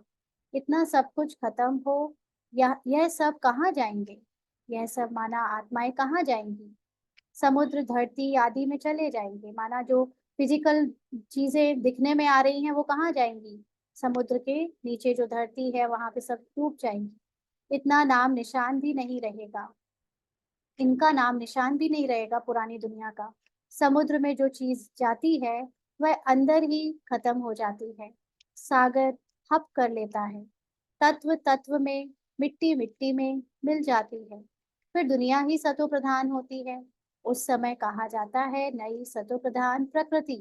इतना सब कुछ खत्म हो, यह सब कहाँ जाएंगे? यह सब माना आत्माएं कहाँ जाएंगी? समुद्र, धरती आदि में चले जाएंगे। माना जो फिजिकल चीजें दिखने में आ रही हैं वो कहाँ जाएंगी? समुद्र के नीचे जो धरती है वहां पे सब डूब जाएंगी। इतना नाम निशान भी नहीं रहेगा, इनका नाम निशान भी नहीं रहेगा पुरानी दुनिया का। समुद्र में जो चीज जाती है वह अंदर ही खत्म हो जाती है। सागर हप कर लेता है, तत्व तत्व में, मिट्टी मिट्टी में मिल जाती है। फिर दुनिया ही सतो प्रधान होती है। उस समय कहा जाता है नई सतो प्रधान प्रकृति।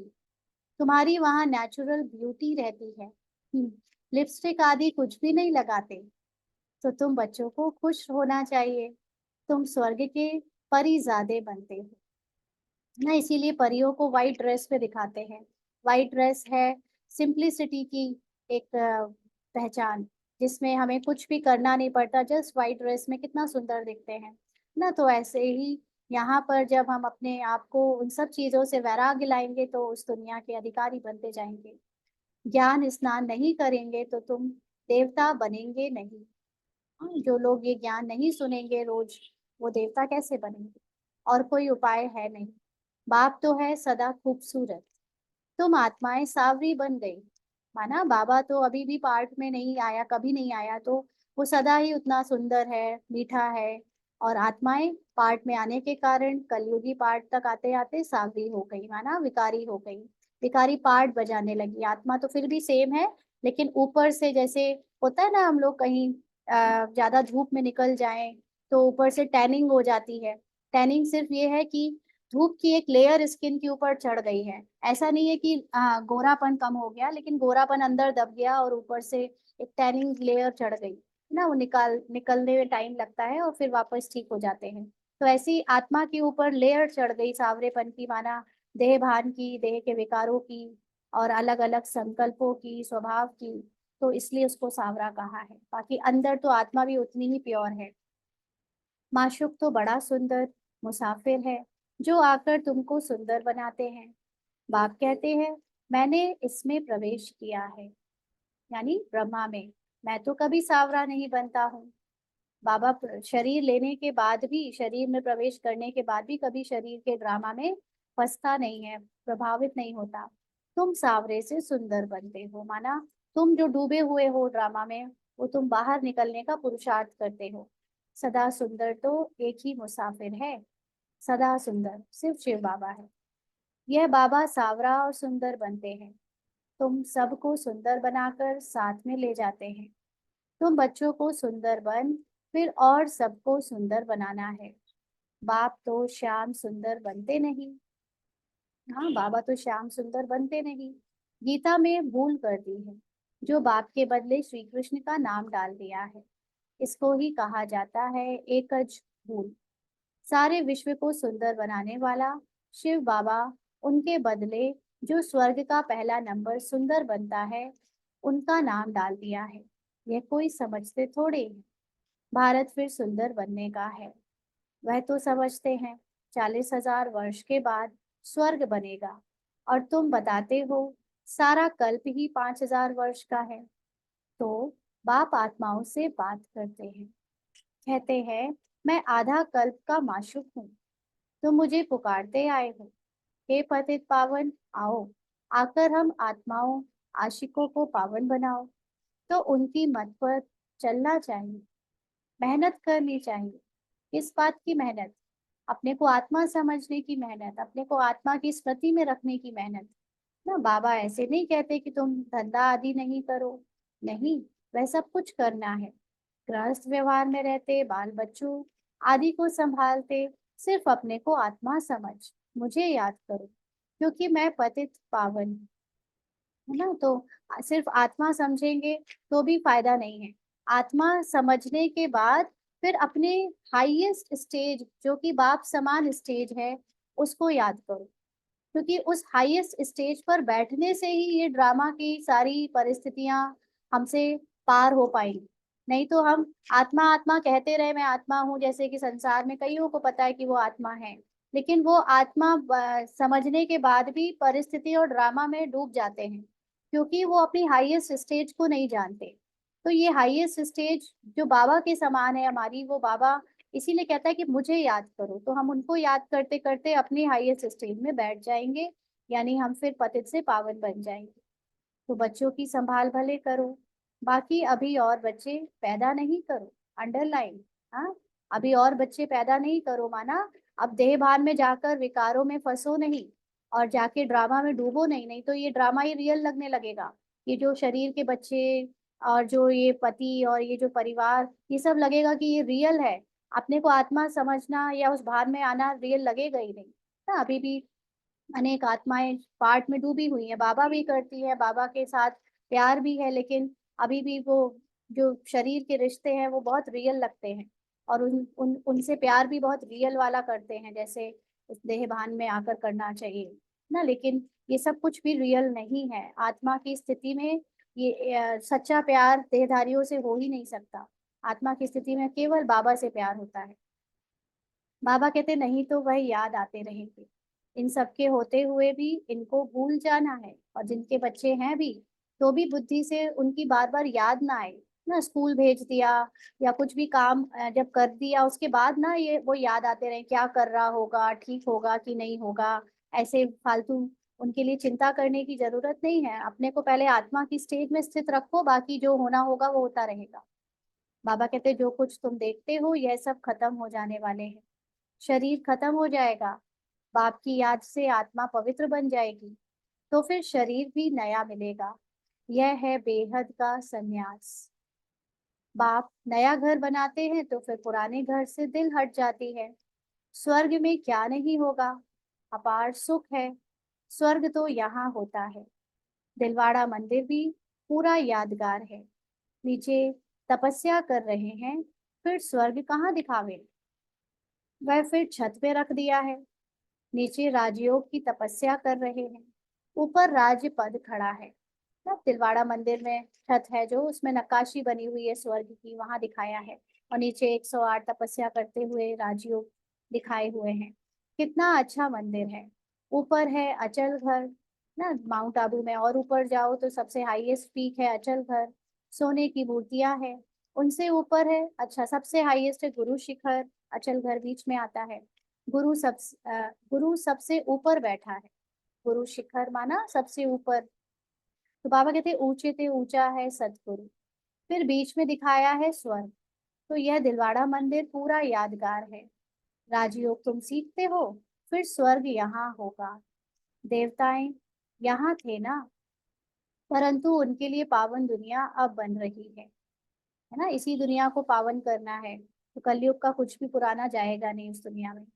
तुम्हारी वहां नेचुरल ब्यूटी रहती है। लिपस्टिक आदि कुछ भी नहीं लगाते। तो तुम बच्चों को खुश होना चाहिए। तुम स्वर्ग के परिजादे बनते हो ना, इसीलिए परियों को वाइट ड्रेस पे दिखाते हैं। वाइट ड्रेस है सिंप्लिसिटी की एक पहचान, जिसमें हमें कुछ भी करना नहीं पड़ता, जस्ट वाइट ड्रेस में कितना सुंदर दिखते हैं ना। तो ऐसे ही यहाँ पर जब हम अपने आप को उन सब चीजों से वैराग्य लाएंगे तो उस दुनिया के अधिकारी बनते जाएंगे। ज्ञान स्नान नहीं करेंगे तो तुम देवता बनेंगे नहीं। जो लोग ये ज्ञान नहीं सुनेंगे रोज, वो देवता कैसे बनेंगे? और कोई उपाय है नहीं। बाप तो है सदा खूबसूरत, तुम आत्माएं सावरी बन गई। माना बाबा तो अभी भी पार्ट में नहीं आया, कभी नहीं आया, तो वो सदा ही उतना सुंदर है, मीठा है। और आत्माएं पार्ट में आने के कारण कलयुगी पार्ट तक आते आते सावरी हो गई, माना विकारी हो गई। विकारी पार्ट बजाने लगी। आत्मा तो फिर भी सेम है, लेकिन ऊपर से जैसे होता है ना, हम लोग कहीं ज्यादा धूप में निकल जाएं तो ऊपर से टैनिंग हो जाती है। टैनिंग सिर्फ ये है कि धूप की एक लेयर स्किन के ऊपर चढ़ गई है। ऐसा नहीं है कि गोरापन कम हो गया, लेकिन गोरापन अंदर दब गया और ऊपर से एक टैनिंग लेयर चढ़ गई ना। वो निकलने में टाइम लगता है और फिर वापस ठीक हो जाते हैं। तो ऐसी आत्मा के ऊपर लेयर चढ़ गई सावरेपन की, माना देह भान की, देह के विकारों की, और अलग अलग संकल्पों की, स्वभाव की। तो इसलिए उसको सावरा कहा है। बाकी अंदर तो आत्मा भी उतनी ही प्योर है। माशुक तो बड़ा सुंदर मुसाफिर है, जो आकर तुमको सुंदर बनाते हैं। बाप कहते हैं मैंने इसमें प्रवेश किया है, यानी ब्रह्मा में। मैं तो कभी सावरा नहीं बनता हूँ। बाबा शरीर लेने के बाद भी, शरीर में प्रवेश करने के बाद भी कभी शरीर के ड्रामा में फंसता नहीं है, प्रभावित नहीं होता। तुम सावरे से सुंदर बनते हो। माना तुम जो डूबे हुए हो ड्रामा में, वो तुम बाहर निकलने का पुरुषार्थ करते हो। सदा सुंदर तो एक ही मुसाफिर है। सदा सुंदर सिर्फ शिव बाबा है। यह बाबा सावरा और सुंदर बनते हैं। तुम सबको सुंदर बनाकर साथ में ले जाते हैं। तुम बच्चों को सुंदर बन, फिर और सबको सुंदर बनाना है। बाप तो श्याम सुंदर बनते नहीं। हाँ, बाबा तो श्याम सुंदर बनते नहीं। गीता में भूल कर दी है, जो बाप के बदले श्री कृष्ण का नाम डाल दिया है। इसको ही कहा जाता है एकज भूल। सारे विश्व को सुंदर बनाने वाला शिव बाबा, उनके बदले जो स्वर्ग का पहला नंबर सुंदर बनता है, उनका नाम डाल दिया है। यह कोई समझते थोड़े हैं। भारत फिर सुंदर बनने का है। वह तो समझते हैं 40,000 वर्ष के बाद स्वर्ग बनेगा, और तुम बताते हो सारा कल्प ही 5,000 वर्ष का है। तो बाप आत्माओं से बात करते हैं, कहते हैं मैं आधा कल्प का माशुक हूँ। तुम मुझे पुकारते आए हो, हे पतित पावन, आओ, आकर हम आत्माओं, आशिकों को पावन बनाओ। तो उनकी मत पर चलना चाहिए, मेहनत करनी चाहिए। किस बात की मेहनत? अपने को आत्मा समझने की मेहनत, अपने को आत्मा की स्मृति में रखने की मेहनत ना। बाबा ऐसे नहीं कहते कि तुम धंधा आदि नहीं करो, नहीं, वह सब कुछ करना है। गृहस्थ व्यवहार में रहते, बाल बच्चों आदि को संभालते, सिर्फ अपने को आत्मा समझ मुझे याद करो, क्योंकि मैं पतित पावन हूँ। है ना? तो सिर्फ आत्मा समझेंगे तो भी फायदा नहीं है। आत्मा समझने के बाद फिर अपने हाईएस्ट स्टेज जो कि बाप समान स्टेज है उसको याद करो, क्योंकि उस हाईएस्ट स्टेज पर बैठने से ही ये ड्रामा की सारी परिस्थितियां हमसे पार हो पाएंगी। नहीं तो हम आत्मा आत्मा कहते रहे, मैं आत्मा हूँ, जैसे कि संसार में कईयों को पता है कि वो आत्मा है, लेकिन वो आत्मा समझने के बाद भी परिस्थिति और ड्रामा में डूब जाते हैं, क्योंकि वो अपनी हाईएस्ट स्टेज को नहीं जानते। तो ये हाईएस्ट स्टेज जो बाबा के समान है हमारी, वो बाबा इसीलिए कहता है कि मुझे याद करो, तो हम उनको याद करते करते अपनी हाईएस्ट स्टेज में बैठ जाएंगे, यानी हम फिर पतित से पावन बन जाएंगे। तो बच्चों की संभाल भले करो, बाकी अभी और बच्चे पैदा नहीं करो, अंडरलाइन। हाँ, अभी और बच्चे पैदा नहीं करो, माना अब देह भान में जाकर विकारों में फंसो नहीं और जाके ड्रामा में डूबो नहीं, नहीं तो ये ड्रामा ही रियल लगने लगेगा। ये जो शरीर के बच्चे और जो ये पति और ये जो परिवार, ये सब लगेगा कि ये रियल है। अपने को आत्मा समझना या उस भान में आना रियल लगेगा ही नहीं ना। अभी भी अनेक आत्माएं पाठ में डूबी हुई हैं, बाबा भी करती है, बाबा के साथ प्यार भी है, लेकिन अभी भी वो जो शरीर के रिश्ते हैं वो बहुत रियल लगते हैं, और उनसे प्यार भी बहुत रियल वाला करते हैं, जैसे उस देह भान में आकर करना चाहिए ना। लेकिन ये सब कुछ भी रियल नहीं है। आत्मा की स्थिति में ये सच्चा प्यार देहधारियों से हो ही नहीं सकता। आत्मा की स्थिति में केवल बाबा से प्यार होता है। बाबा कहते नहीं तो वह याद आते रहेंगे। इन सबके होते हुए भी इनको भूल जाना है, और जिनके बच्चे हैं भी तो भी बुद्धि से उनकी बार बार याद ना आए ना। स्कूल भेज दिया या कुछ भी काम जब कर दिया उसके बाद ना ये वो याद आते रहे क्या कर रहा होगा, ठीक होगा कि नहीं होगा। ऐसे फालतू उनके लिए चिंता करने की जरूरत नहीं है। अपने को पहले आत्मा की स्टेज में स्थित रखो, बाकी जो होना होगा वो होता रहेगा। बाबा कहते जो कुछ तुम देखते हो यह सब खत्म हो जाने वाले हैं। शरीर खत्म हो जाएगा, बाप की याद से आत्मा पवित्र बन जाएगी, तो फिर शरीर भी नया मिलेगा। यह है बेहद का संन्यास। बाप नया घर बनाते हैं तो फिर पुराने घर से दिल हट जाती है। स्वर्ग में क्या नहीं होगा, अपार सुख है। स्वर्ग तो यहाँ होता है। दिलवाड़ा मंदिर भी पूरा यादगार है। नीचे तपस्या कर रहे हैं, फिर स्वर्ग कहाँ दिखावे। वह फिर छत पे रख दिया है। नीचे राजयोग की तपस्या कर रहे हैं, ऊपर राज्य पद खड़ा है। ना तिलवाड़ा मंदिर में छत है जो उसमें नक्काशी बनी हुई है स्वर्ग की, वहां दिखाया है। और नीचे 108 तपस्या करते हुए राजयोग दिखाए हुए हैं। कितना अच्छा मंदिर है। ऊपर है अचल घर ना, माउंट आबू में, और ऊपर जाओ तो सबसे हाईएस्ट पीक है अचल घर। सोने की मूर्तियां हैं। उनसे ऊपर है, अच्छा सबसे हाईएस्ट है गुरु शिखर। अचल घर बीच में आता है। गुरु सब गुरु सबसे ऊपर बैठा है। गुरु शिखर माना सबसे ऊपर। तो बाबा कहते ऊंचे ते ऊंचा है सतगुरु। फिर बीच में दिखाया है स्वर्ग। तो यह दिलवाड़ा मंदिर पूरा यादगार है। राजयोग तुम सीखते हो, फिर स्वर्ग यहाँ होगा। देवताएं यहाँ थे ना, परंतु उनके लिए पावन दुनिया अब बन रही है ना। इसी दुनिया को पावन करना है, तो कलयुग का कुछ भी पुराना जाएगा नहीं उस दुनिया में।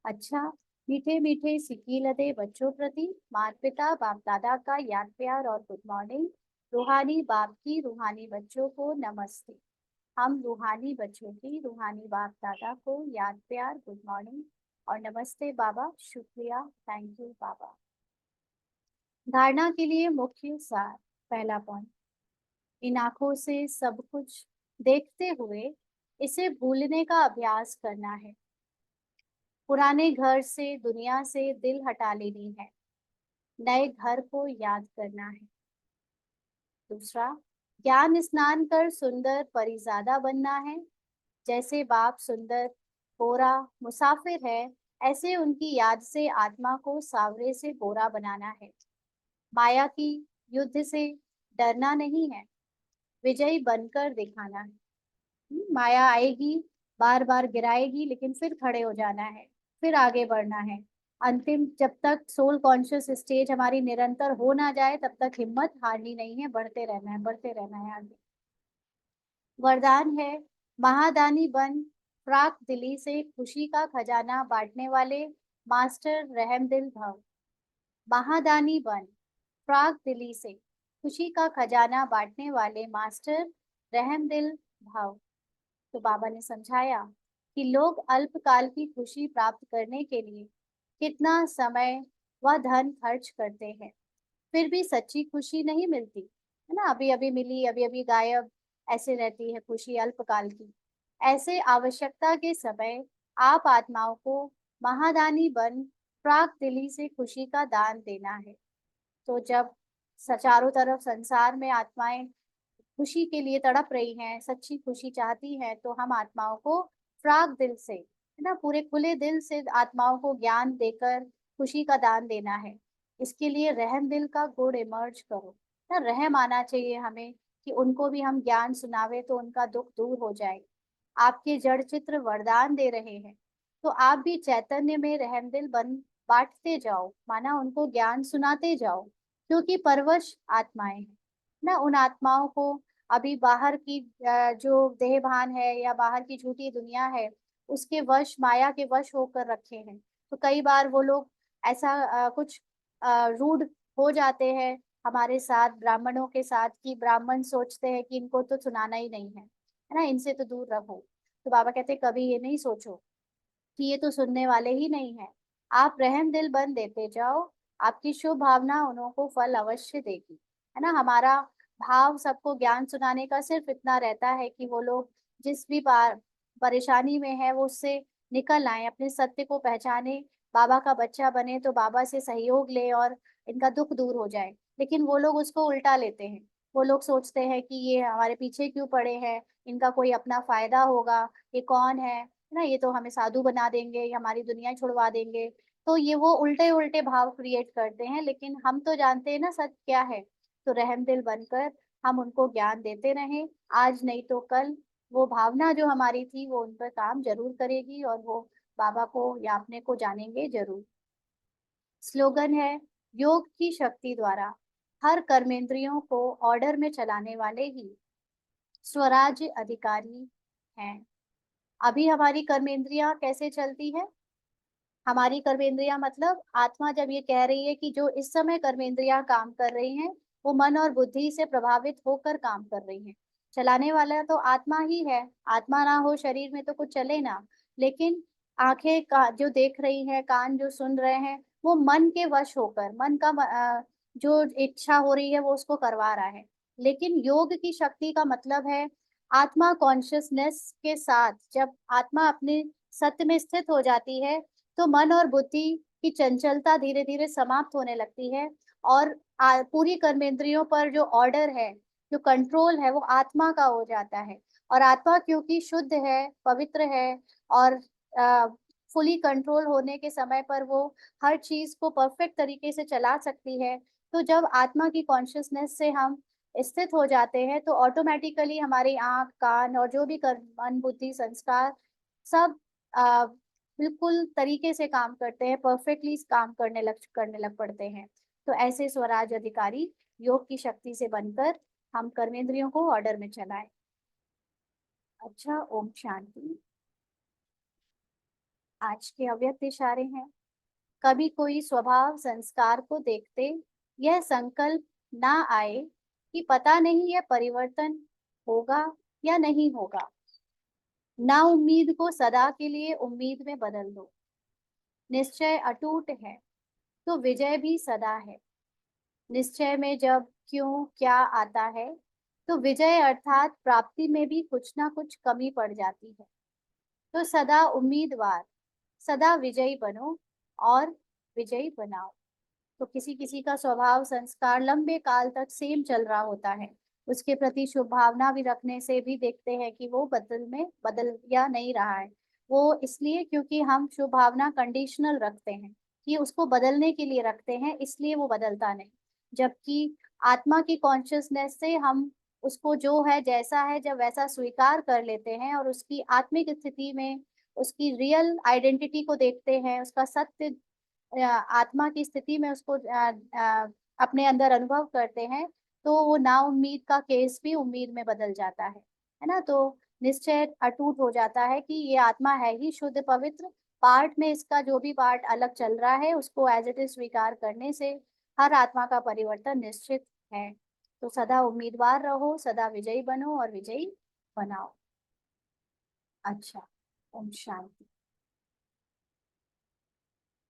अच्छा, मीठे मीठे सिक्की लदे बच्चों प्रति माता पिता बाप दादा का याद प्यार और गुड मॉर्निंग। रूहानी बाप की रूहानी बच्चों को नमस्ते। हम रूहानी बच्चों की रूहानी बाप दादा को याद प्यार गुड मॉर्निंग और नमस्ते बाबा, शुक्रिया, थैंक यू बाबा। धारणा के लिए मुख्य सार। पहला पॉइंट, इन आंखों से सब कुछ देखते हुए इसे भूलने का अभ्यास करना है। पुराने घर से दुनिया से दिल हटा लेनी है, नए घर को याद करना है। दूसरा, ज्ञान स्नान कर सुंदर परिजादा बनना है। जैसे बाप सुंदर गोरा मुसाफिर है, ऐसे उनकी याद से आत्मा को सावरे से गोरा बनाना है। माया की युद्ध से डरना नहीं है, विजयी बनकर दिखाना है। माया आएगी, बार बार गिराएगी, लेकिन फिर खड़े हो जाना है, फिर आगे बढ़ना है। अंतिम जब तक सोल कॉन्शियस स्टेज हमारी निरंतर हो ना जाए तब तक हिम्मत हारनी नहीं है, बढ़ते रहना है, बढ़ते रहना है आगे। वरदान है, महादानी बन प्राक दिली से खुशी का खजाना बांटने वाले मास्टर रहमदिल भव। महादानी बन, प्राग दिल्ली से खुशी का खजाना बांटने वाले मास्टर रहमदिल भाव। तो बाबा ने समझाया कि लोग अल्पकाल की खुशी प्राप्त करने के लिए कितना समय व धन खर्च करते हैं, फिर भी सच्ची खुशी नहीं मिलती है ना। अभी अभी मिली, अभी अभी गायब, ऐसे रहती है खुशी अल्पकाल की। ऐसे आवश्यकता के समय आप आत्माओं को महादानी बन प्राक दिली से खुशी का दान देना है। तो जब चारों तरफ संसार में आत्माएं खुशी के लिए तड़प रही हैं, सच्ची खुशी चाहती हैं, तो हम आत्माओं को फ्राग दिल से, है ना, पूरे खुले दिल से आत्माओं को ज्ञान देकर खुशी का दान देना है। इसके लिए रहम दिल का गुण इमर्ज करो ना, रहम आना चाहिए हमें कि उनको भी हम ज्ञान सुनावे तो उनका दुख दूर हो जाए। आपके जड़ चित्र वरदान दे रहे हैं, तो आप भी चैतन्य में रहमदिल बन बांटते जाओ, माना उनको ज्ञान सुनाते जाओ, क्योंकि परवश आत्माएं हैं ना। उन आत्माओं को अभी बाहर की जो देह भान है या बाहर की झूठी दुनिया है, उसके वश, माया के वश होकर रखे हैं। तो कई बार वो लोग ऐसा कुछ रूड हो जाते हैं हमारे साथ, ब्राह्मणों के साथ, कि ब्राह्मण सोचते हैं कि इनको तो सुनाना ही नहीं है ना, इनसे तो दूर रहो। तो बाबा कहते कभी ये नहीं सोचो कि ये तो सुनने वाले ही नहीं है। आप रहम दिल बन देते जाओ, आपकी शुभ भावना उन्हों को फल अवश्य देगी, है ना। हमारा भाव सबको ज्ञान सुनाने का सिर्फ इतना रहता है कि वो लोग जिस भी परेशानी में है वो उससे निकल आए, अपने सत्य को पहचाने, बाबा का बच्चा बने, तो बाबा से सहयोग ले और इनका दुख दूर हो जाए। लेकिन वो लोग उसको उल्टा लेते हैं। वो लोग सोचते हैं कि ये हमारे पीछे क्यों पड़े हैं, इनका कोई अपना फायदा होगा, ये कौन है ना, ये तो हमें साधु बना देंगे, ये हमारी दुनिया छुड़वा देंगे। तो ये वो उल्टे उल्टे भाव क्रिएट करते हैं, लेकिन हम तो जानते हैं ना सच क्या है। तो रहमदिल बनकर हम उनको ज्ञान देते रहें, आज नहीं तो कल वो भावना जो हमारी थी वो उन पर काम जरूर करेगी और वो बाबा को या अपने को जानेंगे जरूर। स्लोगन है, योग की शक्ति द्वारा हर कर्मेंद्रियों को ऑर्डर में चलाने वाले ही स्वराज्य अधिकारी हैं। अभी हमारी कर्मेंद्रियां कैसे चलती है? हमारी कर्मेंद्रियां मतलब आत्मा जब ये कह रही है कि जो इस समय कर्मेंद्रियां काम कर रही हैं, वो मन और बुद्धि से प्रभावित होकर काम कर रही हैं। चलाने वाला तो आत्मा ही है, आत्मा ना हो शरीर में तो कुछ चले ना। लेकिन आंखें का जो देख रही हैं, कान जो सुन रहे हैं, वो मन के वश होकर, मन का जो इच्छा हो रही है वो उसको करवा रहा है। लेकिन योग की शक्ति का मतलब है आत्मा कॉन्शियसनेस के साथ जब आत्मा अपने सत्य में स्थित हो जाती है, तो मन और बुद्धि की चंचलता धीरे धीरे समाप्त होने लगती है और पूरी कर्मेंद्रियों पर जो ऑर्डर है, जो कंट्रोल है, वो आत्मा का हो जाता है। और आत्मा क्योंकि शुद्ध है, पवित्र है और फुली कंट्रोल होने के समय पर वो हर चीज को परफेक्ट तरीके से चला सकती है। तो जब आत्मा की कॉन्शियसनेस से हम स्थित हो जाते हैं, तो ऑटोमेटिकली हमारी आंख, कान और जो भी मन, बुद्धि, संस्कार सब बिल्कुल तरीके से काम करते हैं, परफेक्टली काम करने लग पड़ते हैं। तो ऐसे स्वराज अधिकारी योग की शक्ति से बनकर हम कर्मेंद्रियों को ऑर्डर में चलाएं। अच्छा, ओम शांति। आज के अव्यक्त इशारे हैं। कभी कोई स्वभाव संस्कार को देखते यह संकल्प ना आए कि पता नहीं यह परिवर्तन होगा या नहीं होगा, ना उम्मीद को सदा के लिए उम्मीद में बदल दो। निश्चय अटूट है तो विजय भी सदा है। निश्चय में जब क्यों क्या आता है, तो विजय अर्थात प्राप्ति में भी कुछ ना कुछ कमी पड़ जाती है। तो सदा उम्मीदवार, सदा विजयी बनो और विजयी बनाओ। तो किसी किसी का स्वभाव संस्कार लंबे काल तक सेम चल रहा होता है, उसके प्रति शुभ भावना भी रखने से भी देखते हैं कि वो बदल या नहीं रहा है। वो इसलिए क्योंकि हम शुभ भावना कंडीशनल रखते हैं कि उसको बदलने के लिए रखते हैं, इसलिए वो बदलता नहीं। जबकि आत्मा की कॉन्शियसनेस से हम उसको जो है जैसा है जब वैसा स्वीकार कर लेते हैं और उसकी आत्मिक स्थिति में उसकी रियल आइडेंटिटी को देखते हैं, उसका सत्य आत्मा की स्थिति में उसको अपने अंदर अनुभव करते हैं, तो वो ना उम्मीद का केस भी उम्मीद में बदल जाता है ना। तो निश्चय अटूट हो जाता है कि ये आत्मा है ही शुद्ध पवित्र। पार्ट में इसका जो भी पार्ट अलग चल रहा है उसको एज इट इज स्वीकार करने से हर आत्मा का परिवर्तन निश्चित है। तो सदा उम्मीदवार रहो, सदा विजयी बनो और विजयी बनाओ। अच्छा, ओम शांति।